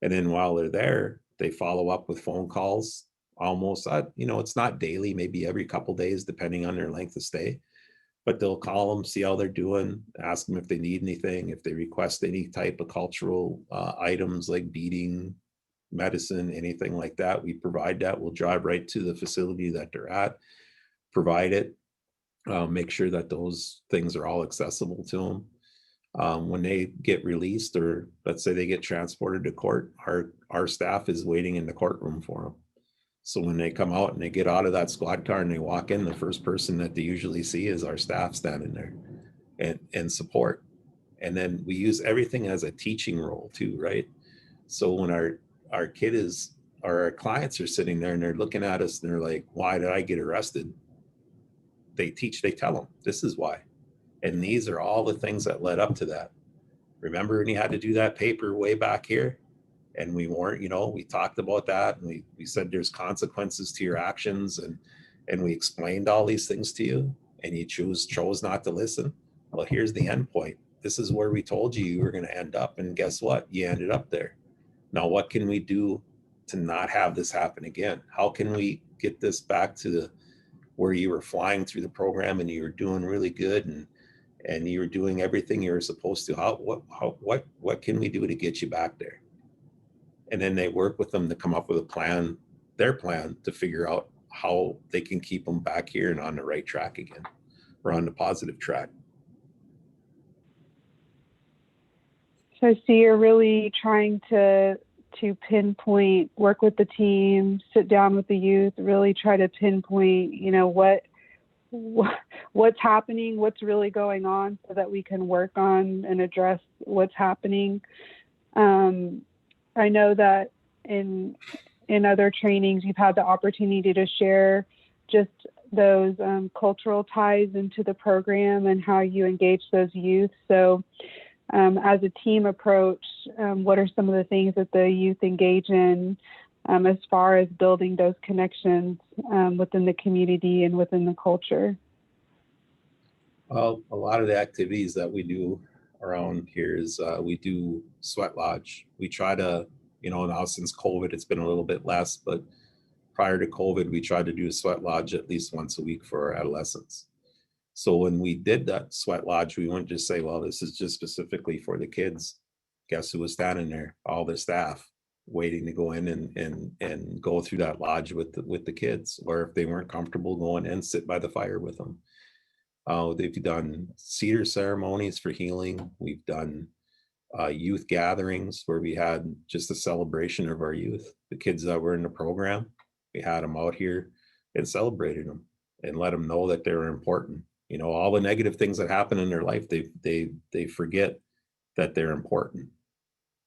And then while they're there, they follow up with phone calls almost, you know, it's not daily, maybe every couple days, depending on their length of stay. But they'll call them, see how they're doing, ask them if they need anything, if they request any type of cultural items like beading, medicine, anything like that. We provide that. We'll drive right to the facility that they're at, provide it, make sure that those things are all accessible to them. When they get released, or let's say they get transported to court, our staff is waiting in the courtroom for them. So when they come out and they get out of that squad car and they walk in, the first person that they usually see is our staff standing there and support. And then we use everything as a teaching role too, right? So when our clients are sitting there and they're looking at us and they're like, "Why did I get arrested?" They tell them, "This is why." And these are all the things that led up to that. Remember when you had to do that paper way back here? And we weren't, you know, we talked about that, and we said there's consequences to your actions, and we explained all these things to you, and you chose not to listen. Well, here's the end point. This is where we told you were going to end up, and guess what? You ended up there. Now, what can we do to not have this happen again? How can we get this back to where you were flying through the program and you were doing really good, and you were doing everything you were supposed to? What can we do to get you back there? And then they work with them to come up with their plan to figure out how they can keep them back here and on the right track again, or on the positive track. So I see you're really trying to pinpoint, work with the team, sit down with the youth, really try to pinpoint, you know, what's happening, what's really going on, so that we can work on and address what's happening. I know that in other trainings, you've had the opportunity to share just those cultural ties into the program and how you engage those youth. So as a team approach, what are some of the things that the youth engage in as far as building those connections within the community and within the culture? Well, a lot of the activities that we do around here is we do sweat lodge. We try to Now since COVID, it's been a little bit less, but prior to COVID, we tried to do a sweat lodge at least once a week for our adolescents. So when we did that sweat lodge, we wouldn't just say, well, this is just specifically for the kids. Guess who was standing there? All the staff waiting to go in and go through that lodge with the kids, or if they weren't comfortable, going and sit by the fire with them. They've done cedar ceremonies for healing. We've done youth gatherings where we had just a celebration of our youth. The kids that were in the program, we had them out here and celebrated them and let them know that they're important. All the negative things that happen in their life, they forget that they're important.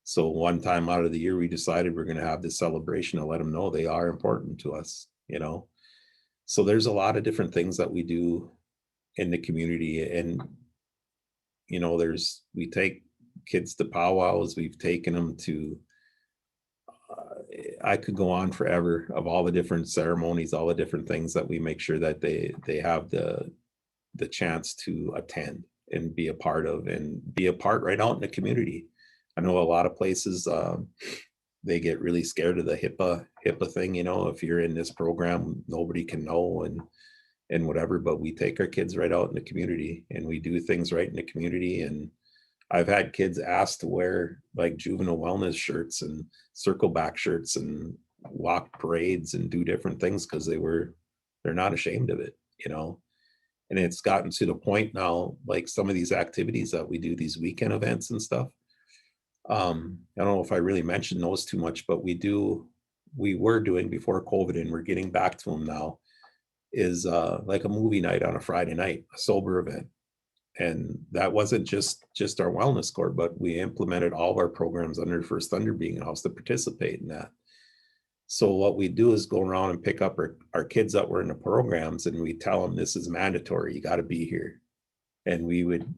So one time out of the year, we decided we're going to have this celebration to let them know they are important to us. So there's a lot of different things that we do in the community. And, we take kids to powwows, we've taken them to, I could go on forever of all the different ceremonies, all the different things that we make sure that they have the chance to attend and be a part of, and be a part right out in the community. I know a lot of places, they get really scared of the HIPAA thing. If you're in this program, nobody can know and whatever, but we take our kids right out in the community and we do things right in the community. And I've had kids asked to wear like juvenile wellness shirts and circle back shirts and walk parades and do different things because they're not ashamed of it. And it's gotten to the point now, like some of these activities that we do, these weekend events and stuff. I don't know if I really mentioned those too much, but we were doing before COVID, and we're getting back to them now, is like a movie night on a Friday night, a sober event. And that wasn't just our wellness court, but we implemented all of our programs under First Thunder Being House to participate in that. So what we do is go around and pick up our kids that were in the programs, and we tell them this is mandatory, you got to be here. And we would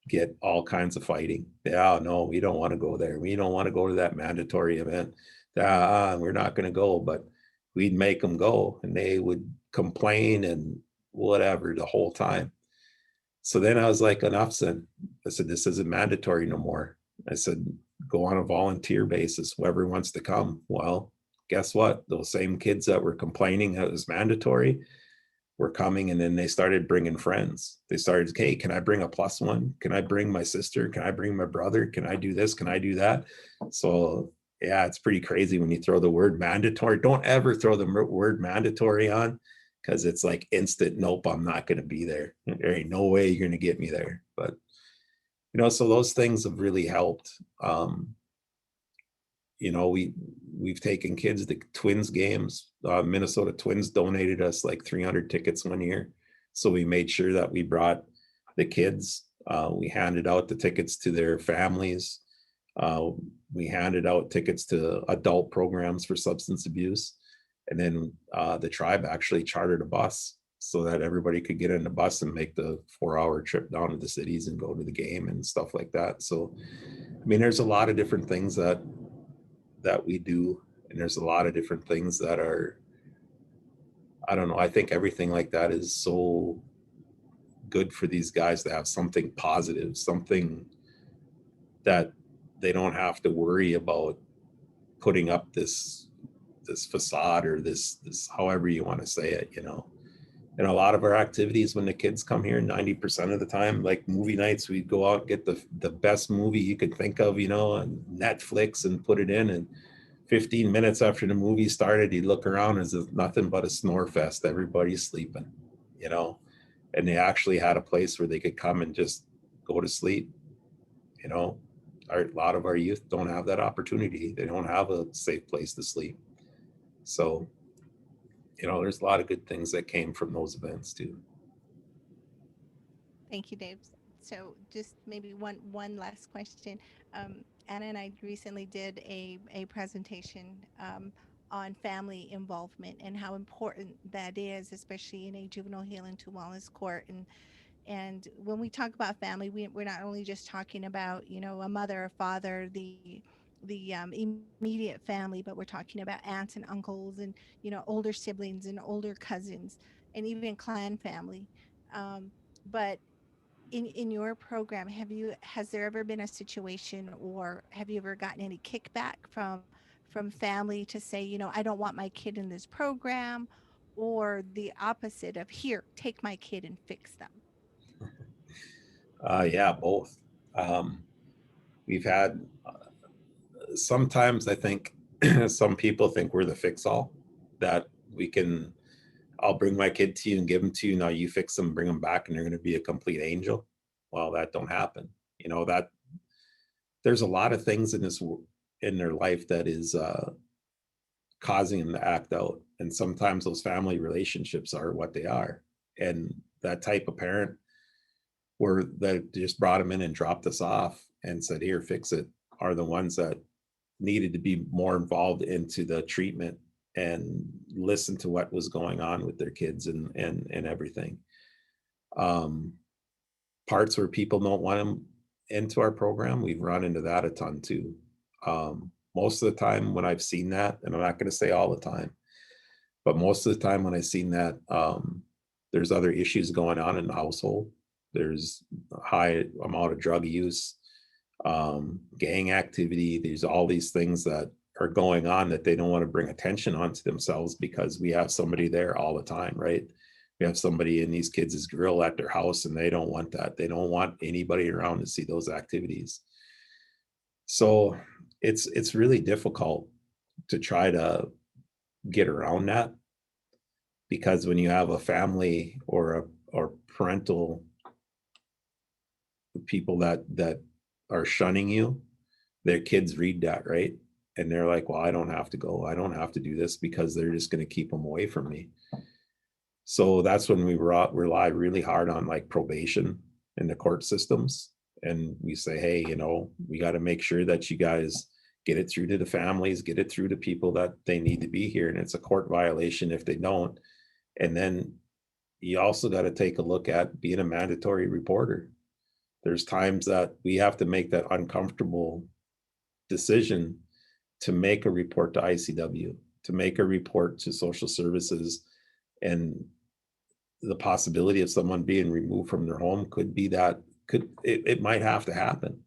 get all kinds of fighting. Yeah, no, we don't want to go there. We don't want to go to that mandatory event. We're not going to go, but we'd make them go, and they would complain and whatever the whole time. So then I was like, enough said. I said, this isn't mandatory no more. I said, go on a volunteer basis, whoever wants to come. Well, guess what? Those same kids that were complaining that it was mandatory were coming, and then they started bringing friends. They started, hey, can I bring a plus one? Can I bring my sister? Can I bring my brother? Can I do this? Can I do that? So yeah, it's pretty crazy when you throw the word mandatory. Don't ever throw the word mandatory on, because it's like instant, nope, I'm not going to be there. There ain't no way you're going to get me there. But, so those things have really helped. We've taken kids to Twins games. Minnesota Twins donated us like 300 tickets one year. So we made sure that we brought the kids. We handed out the tickets to their families. We handed out tickets to adult programs for substance abuse. And then the tribe actually chartered a bus so that everybody could get in the bus and make the 4-hour trip down to the cities and go to the game and stuff like that. So, there's a lot of different things that we do. And there's a lot of different things that are, I don't know, I think everything like that is so good for these guys to have something positive, something that they don't have to worry about putting up this facade or this however you want to say it. And a lot of our activities when the kids come here, 90% of the time, like movie nights, we'd go out and get the best movie you could think of, on Netflix, and put it in, and 15 minutes after the movie started, he'd look around as if nothing but a snore fest. Everybody's sleeping, and they actually had a place where they could come and just go to sleep. A lot of our youth don't have that opportunity. They don't have a safe place to sleep. So, there's a lot of good things that came from those events too. Thank you, Dave. So just maybe one last question. Anna and I recently did a presentation on family involvement and how important that is, especially in a juvenile healing to wellness court. And when we talk about family, we're not only just talking about, a mother or father, the immediate family, but we're talking about aunts and uncles and, older siblings and older cousins and even clan family. But in your program, has there ever been a situation, or have you ever gotten any kickback from from family to say, I don't want my kid in this program, or the opposite of, here, take my kid and fix them? Yeah, both. Um, we've had sometimes I think some people think we're the fix-all, that we can, I'll bring my kid to you and give them to you. Now you fix them, bring them back, and they're going to be a complete angel. Well, that don't happen. That there's a lot of things in their life that is causing them to act out, and sometimes those family relationships are what they are. And that type of parent where that just brought them in and dropped us off and said, "Here, fix it," are the ones that needed to be more involved into the treatment and listen to what was going on with their kids and everything. Um, Parts where people don't want them into our program, we've run into that a ton too. Most of the time when I've seen that, and I'm not going to say all the time, but most of the time when I've seen that, there's other issues going on in the household. There's a high amount of drug use, gang activity. There's all these things that are going on that they don't want to bring attention onto themselves, because we have somebody there all the time, right? We have somebody in these kids' grill at their house, and they don't want that. They don't want anybody around to see those activities. So it's really difficult to try to get around that, because when you have a family or parental people that are shunning you, their kids read that, right? And they're like, well, I don't have to go. I don't have to do this, because they're just going to keep them away from me. So that's when we rely really hard on like probation and the court systems. And we say, hey, we got to make sure that you guys get it through to the families, get it through to people that they need to be here. And it's a court violation if they don't. And then you also got to take a look at being a mandatory reporter. There's times that we have to make that uncomfortable decision to make a report to ICW, to make a report to social services. And the possibility of someone being removed from their home it might have to happen.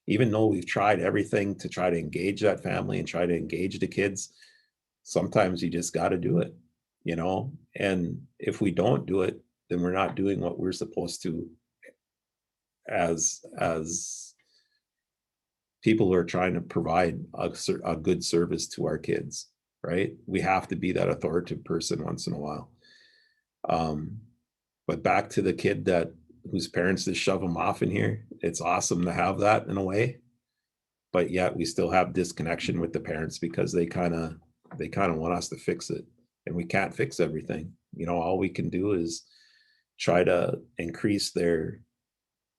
Even though we've tried everything to try to engage that family and try to engage the kids, sometimes you just got to do it, and if we don't do it, then we're not doing what we're supposed to as people who are trying to provide a good service to our kids, right? We have to be that authoritative person once in a while. But back to the kid whose parents just shove them off in here, it's awesome to have that in a way, but yet we still have disconnection with the parents, because they kind of want us to fix it, and we can't fix everything. All we can do is try to increase their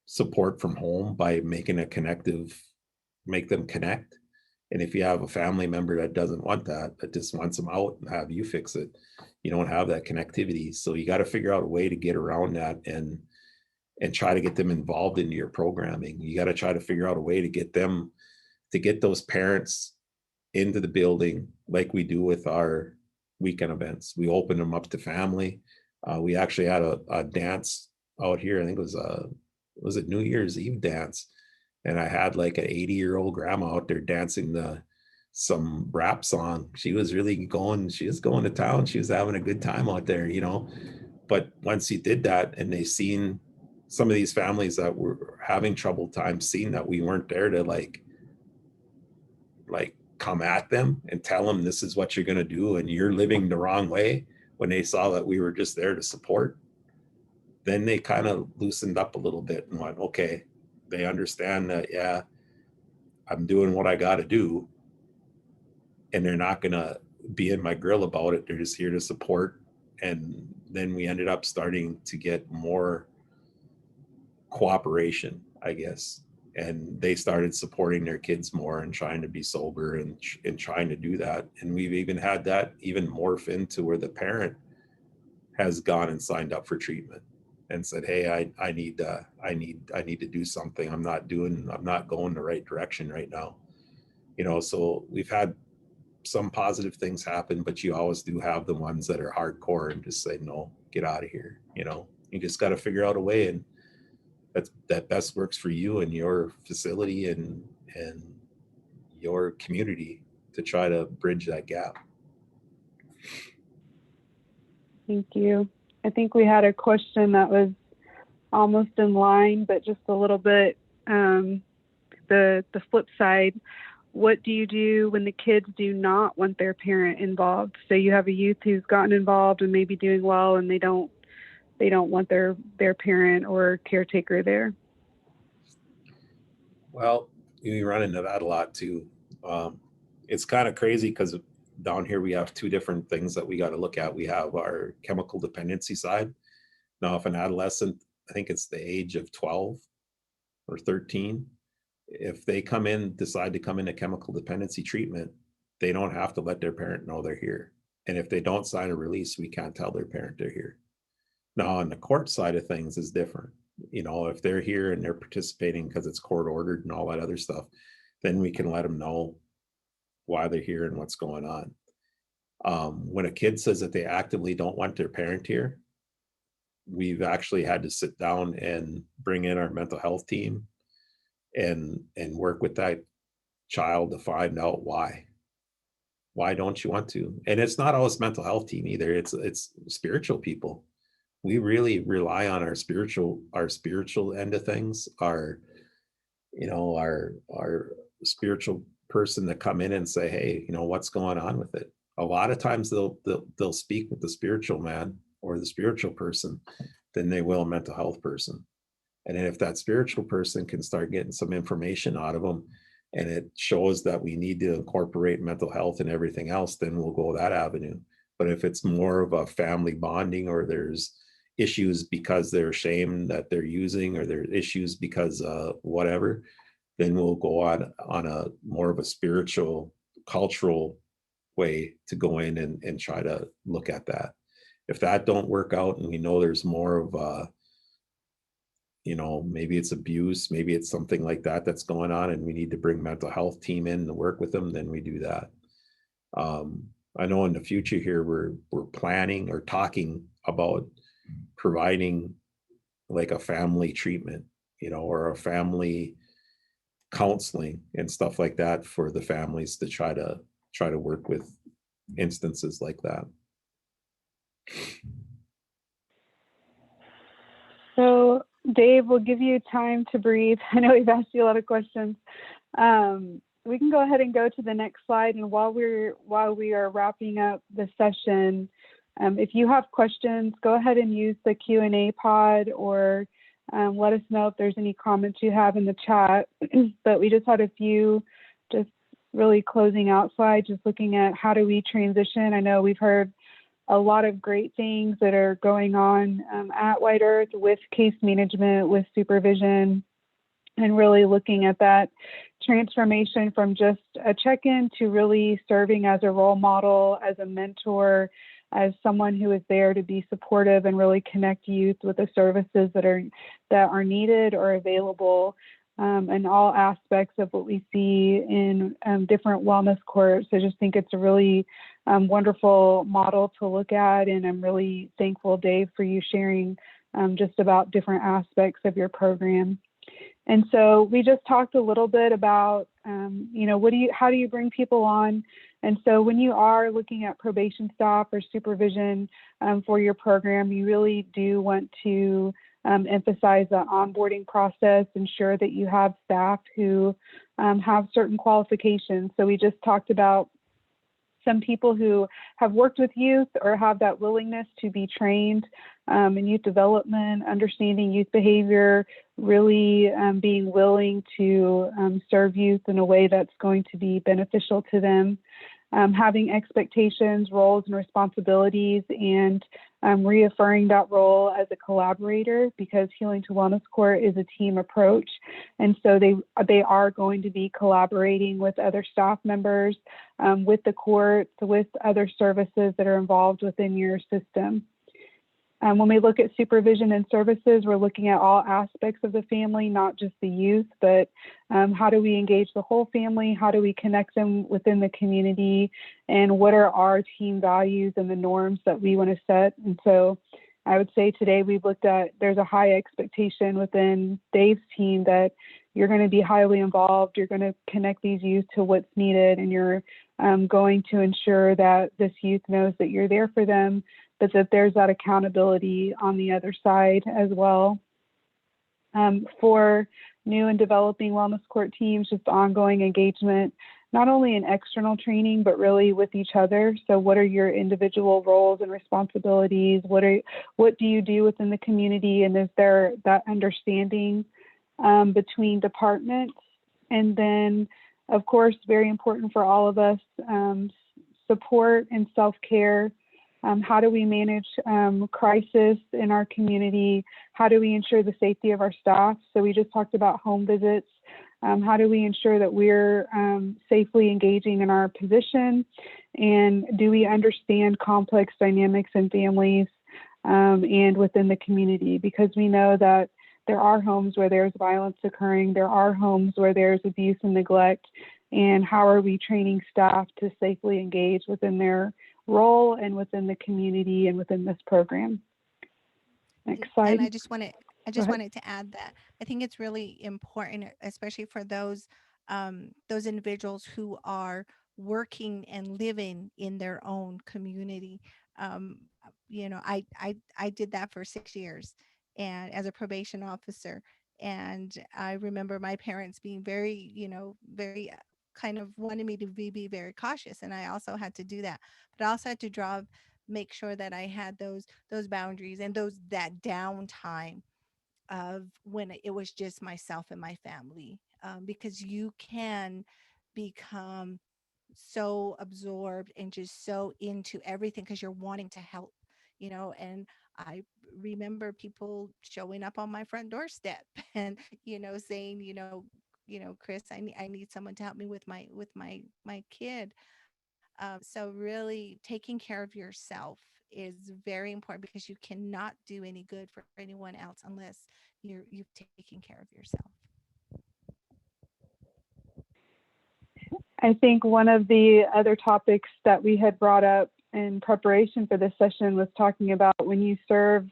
support from home by making make them connect. And if you have a family member that doesn't want that just wants them out and have you fix it, you don't have that connectivity. So you got to figure out a way to get around that and try to get them involved into your programming. You got to try to figure out a way to get those parents into the building, like we do with our weekend events. We open them up to family. We actually had a dance out here. I think it was a New Year's Eve dance. And I had like an 80-year-old grandma out there dancing some rap song. She was going to town. She was having a good time out there, But once he did that, and they seen some of these families that were having trouble times, seeing that we weren't there to like come at them and tell them this is what you're going to do and you're living the wrong way, when they saw that we were just there to support, then they kind of loosened up a little bit and went, okay, they understand that, yeah, I'm doing what I got to do, and they're not going to be in my grill about it. They're just here to support. And then we ended up starting to get more cooperation, I guess. And they started supporting their kids more and trying to be sober and trying to do that. And we've even had that even morph into where the parent has gone and signed up for treatment and said, hey, I need to do something. I'm not going the right direction right now. So we've had some positive things happen, but you always do have the ones that are hardcore and just say, no, get out of here. You just got to figure out a way, and that best works for you and your facility and your community. to try to bridge that gap. Thank you. I think we had a question that was almost in line, but just a little bit the flip side. What do you do when the kids do not want their parent involved? So you have a youth who's gotten involved and maybe doing well, and they don't want their parent or caretaker there. Well, you run into that a lot too. It's kind of crazy because down here we have two different things that we got to look at. We have our chemical dependency side. Now, if an adolescent, I think it's the age of 12 or 13, if they decide to come into chemical dependency treatment, they don't have to let their parent know they're here. And if they don't sign a release, we can't tell their parent they're here. Now, on the court side of things is different. You know, if they're here and they're participating because it's court ordered and all that other stuff, then we can let them know why they're here and what's going on. When a kid says that they actively don't want their parent here, we've actually had to sit down and bring in our mental health team and work with that child to find out why don't you want to. And it's not always mental health team either. It's spiritual people. We really rely on our spiritual end of things, our spiritual person to come in and say, hey, you know, what's going on with it. A lot of times they'll speak with the spiritual man or the spiritual person than they will a mental health person. And then if that spiritual person can start getting some information out of them and it shows that we need to incorporate mental health and everything else, then we'll go that avenue. But if it's more of a family bonding, or there's issues because they're ashamed that they're using, or there's issues because whatever, then we'll go on a more of a spiritual, cultural way to go in and try to look at that. If that don't work out and we know there's more of maybe it's abuse, maybe it's something like that that's going on and we need to bring mental health team in to work with them, then we do that. I know in the future here we're planning or talking about providing like a family treatment, or a family counseling and stuff like that for the families to try to work with instances like that. So Dave, we'll give you time to breathe. I know we've asked you a lot of questions. We can go ahead and go to the next slide. And while we are wrapping up the session, if you have questions, go ahead and use the Q&A pod, or let us know if there's any comments you have in the chat. But we just had a few just really closing out slides, just looking at how do we transition. I know we've heard a lot of great things that are going on at White Earth with case management, with supervision, and really looking at that transformation from just a check-in to really serving as a role model, as a mentor, as someone who is there to be supportive and really connect youth with the services that are needed or available, in all aspects of what we see in different wellness courts. I just think it's a really wonderful model to look at, and I'm really thankful, Dave, for you sharing just about different aspects of your program. And so we just talked a little bit about, how do you bring people on? And so when you are looking at probation staff or supervision for your program, you really do want to emphasize the onboarding process, ensure that you have staff who have certain qualifications. So we just talked about some people who have worked with youth or have that willingness to be trained in youth development, understanding youth behavior, really being willing to serve youth in a way that's going to be beneficial to them, having expectations, roles, and responsibilities, and reaffirming that role as a collaborator, because Healing to Wellness Court is a team approach. And so they are going to be collaborating with other staff members, with the courts, with other services that are involved within your system. When we look at supervision and services, we're looking at all aspects of the family, not just the youth, but how do we engage the whole family? How do we connect them within the community? And what are our team values and the norms that we want to set? And so I would say today we've looked at, there's a high expectation within Dave's team that you're going to be highly involved, you're going to connect these youth to what's needed, and you're going to ensure that this youth knows that you're there for them, but that there's that accountability on the other side as well. For new and developing wellness court teams, just ongoing engagement, not only in external training, but really with each other. So what are your individual roles and responsibilities? What do you do within the community? And is there that understanding between departments? And then, of course, very important for all of us, support and self-care. How do we manage crisis in our community? How do we ensure the safety of our staff? So we just talked about home visits. How do we ensure that we're safely engaging in our position? And do we understand complex dynamics in families and within the community? Because we know that there are homes where there's violence occurring. There are homes where there's abuse and neglect. And how are we training staff to safely engage within their role and within the community and within this program? Next slide. And I just wanted to add that I think it's really important, especially for those individuals who are working and living in their own community. You know, I did that for 6 years, and as a probation officer, and I remember my parents being very, very kind of wanted me to be very cautious, and I also had to do that. But I also had to make sure that I had those boundaries and that downtime of when it was just myself and my family, because you can become so absorbed and just so into everything because you're wanting to help, and I remember people showing up on my front doorstep and saying, Chris, I need someone to help me with my kid. So really taking care of yourself is very important, because you cannot do any good for anyone else unless you've taken care of yourself. I think one of the other topics that we had brought up in preparation for this session was talking about when you serve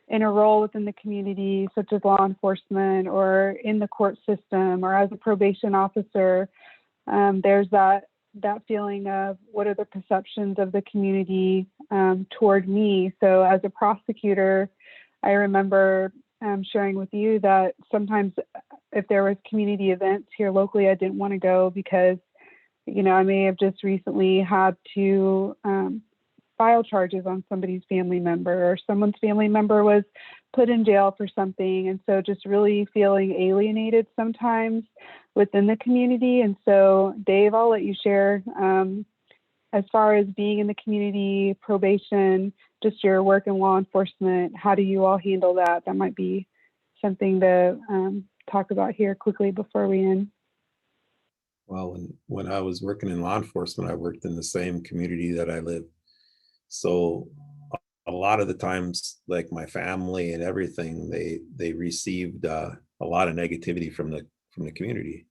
in a role within the community, such as law enforcement or in the court system or as a probation officer, there's that feeling of what are the perceptions of the community toward me. So as a prosecutor, I remember sharing with you that sometimes if there was community events here locally, I didn't want to go because, I may have just recently had to file charges on somebody's family member, or someone's family member was put in jail for something. And so just really feeling alienated sometimes within the community. And so Dave, I'll let you share as far as being in the community, probation, just your work in law enforcement. How do you all handle that? That might be something to talk about here quickly before we end. Well, when I was working in law enforcement, I worked in the same community that I live. So a lot of the times, like my family and everything, they received a lot of negativity from the community,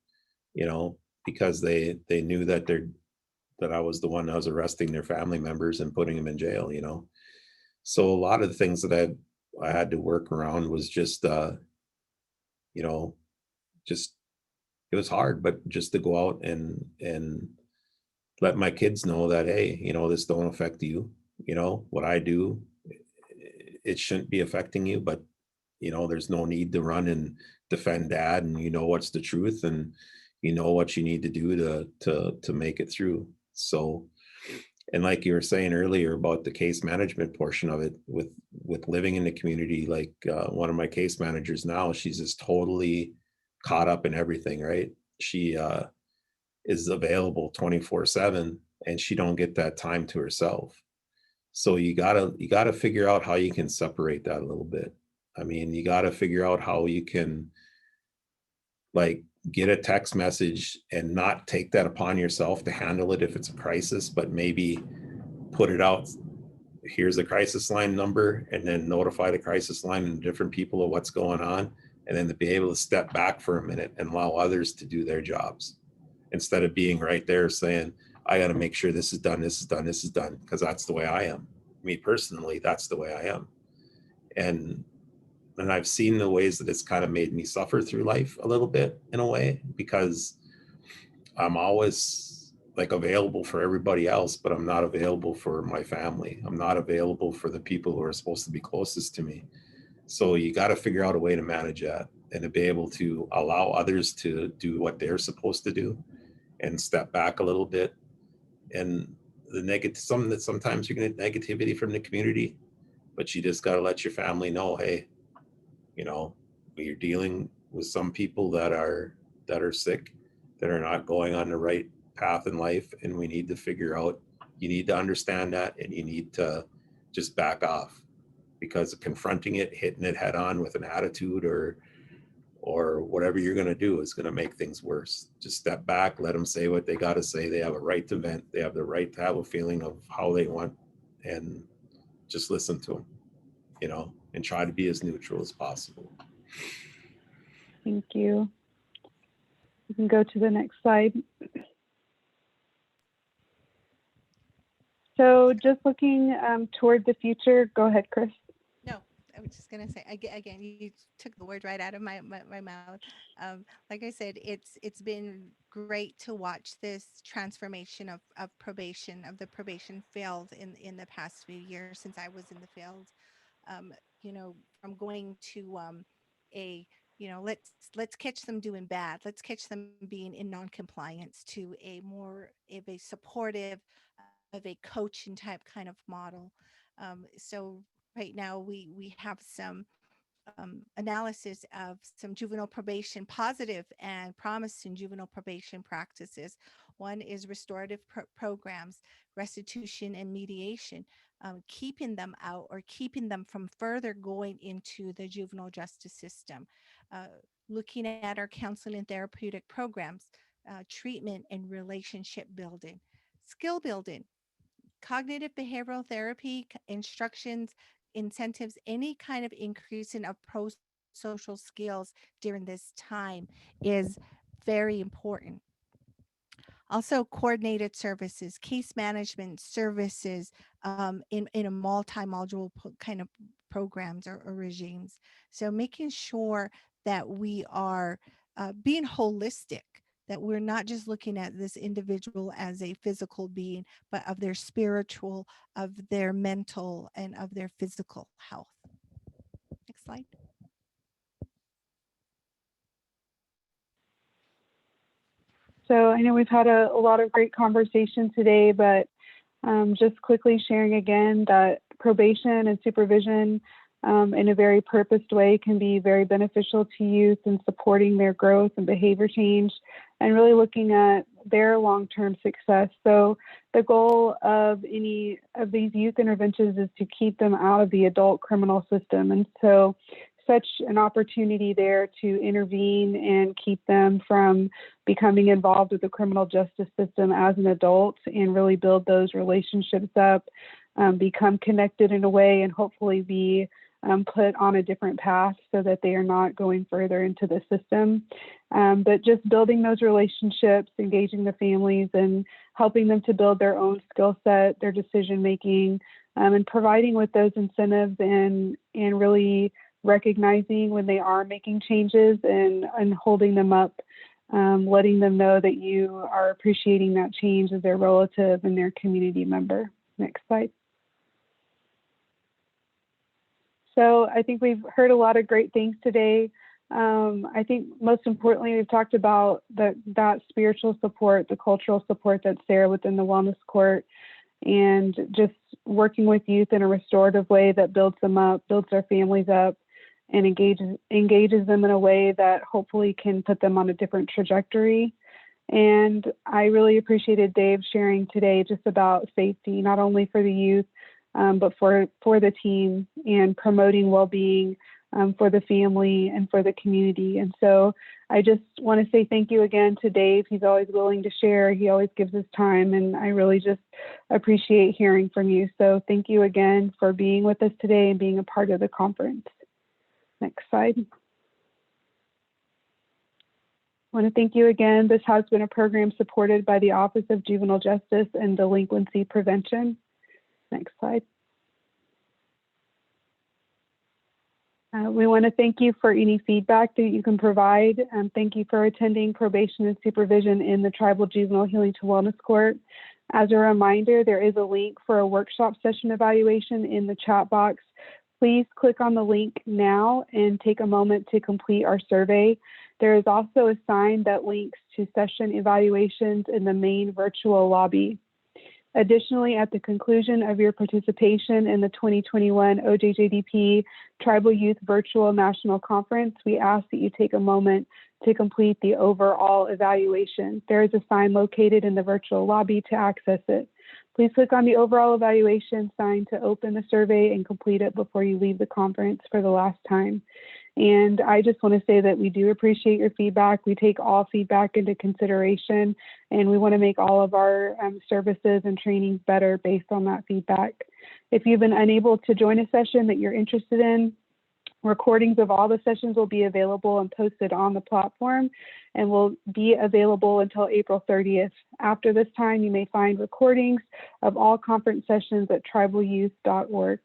because they knew that that I was the one that was arresting their family members and putting them in jail, So a lot of the things that I had to work around was just, just, it was hard, but just to go out and let my kids know that, hey, this don't affect you. What I do, it shouldn't be affecting you, but there's no need to run and defend dad, and what's the truth, and what you need to do to make it through. So, and like you were saying earlier about the case management portion of it, with living in the community, like one of my case managers now, she's just totally caught up in everything, right? She is available 24/7, and she don't get that time to herself. So you gotta figure out how you can separate that a little bit. I mean, you gotta figure out how you can, like, get a text message and not take that upon yourself to handle it if it's a crisis, but maybe put it out. Here's a crisis line number, and then notify the crisis line and different people of what's going on, and then to be able to step back for a minute and allow others to do their jobs, instead of being right there saying, I got to make sure this is done, this is done, this is done, because that's the way I am. Me personally, that's the way I am. And I've seen the ways that it's kind of made me suffer through life a little bit, in a way, because I'm always like available for everybody else, but I'm not available for my family. I'm not available for the people who are supposed to be closest to me. So you got to figure out a way to manage that and to be able to allow others to do what they're supposed to do and step back a little bit. And the negative, sometimes you get negativity from the community, but you just got to let your family know, hey, you know, you're dealing with some people that are sick, that are not going on the right path in life, and we need to figure out, you need to understand that, and you need to just back off, because confronting it, hitting it head on with an attitude or whatever you're going to do is going to make things worse. Just step back, let them say what they got to say. They have a right to vent. They have the right to have a feeling of how they want, and just listen to them, you know, and try to be as neutral as possible. Thank you. You can go to the next slide. So just looking toward the future, go ahead, Chris. No, I was just going to say, again, you took the word right out of my mouth. Like I said, it's been great to watch this transformation of probation, of the probation field in the past few years since I was in the field. You know, from going to a, you know, let's catch them doing bad. Let's catch them being in non-compliance, to a more of a supportive, of a coaching type kind of model. So right now we have some analysis of some juvenile probation, positive and promising juvenile probation practices. One is restorative programs, restitution and mediation, keeping them out or keeping them from further going into the juvenile justice system. Uh, Looking at our counseling and therapeutic programs, treatment and relationship building, skill building, cognitive behavioral therapy, instructions, incentives, any kind of increasing of pro-social skills during this time is very important. Also, coordinated services, case management services, in a multi-module kind of programs or regimes. So making sure that we are being holistic, that we're not just looking at this individual as a physical being, but of their spiritual, of their mental, and of their physical health. Next slide. So I know we've had a lot of great conversation today, but just quickly sharing again that probation and supervision in a very purposed way can be very beneficial to youth in supporting their growth and behavior change, and really looking at their long-term success. So the goal of any of these youth interventions is to keep them out of the adult criminal system. And so such an opportunity there to intervene and keep them from becoming involved with the criminal justice system as an adult, and really build those relationships up, become connected in a way, and hopefully be put on a different path so that they are not going further into the system. But just building those relationships, engaging the families, and helping them to build their own skill set, their decision making, and providing with those incentives, and really recognizing when they are making changes, and holding them up, letting them know that you are appreciating that change as their relative and their community member. Next slide. So I think we've heard a lot of great things today. I think most importantly, we've talked about that spiritual support, the cultural support that's there within the wellness court, and just working with youth in a restorative way that builds them up, builds their families up, and engages them in a way that hopefully can put them on a different trajectory. And I really appreciated Dave sharing today just about safety, not only for the youth, but for the team, and promoting well-being for the family and for the community. And so I just want to say thank you again to Dave. He's always willing to share. He always gives us time, and I really just appreciate hearing from you. So thank you again for being with us today and being a part of the conference. Next slide. I want to thank you again. This has been a program supported by the Office of Juvenile Justice and Delinquency Prevention. Next slide. We want to thank you for any feedback that you can provide. Thank you for attending Probation and Supervision in the Tribal Juvenile Healing to Wellness Court. As a reminder, there is a link for a workshop session evaluation in the chat box. Please click on the link now and take a moment to complete our survey. There is also a sign that links to session evaluations in the main virtual lobby. Additionally, at the conclusion of your participation in the 2021 OJJDP Tribal Youth Virtual National Conference, we ask that you take a moment to complete the overall evaluation. There is a sign located in the virtual lobby to access it. Please click on the overall evaluation sign to open the survey and complete it before you leave the conference for the last time. And I just want to say that we do appreciate your feedback. We take all feedback into consideration, and we want to make all of our services and trainings better based on that feedback. If you've been unable to join a session that you're interested in, recordings of all the sessions will be available and posted on the platform and will be available until April 30th. After this time, you may find recordings of all conference sessions at tribalyouth.org.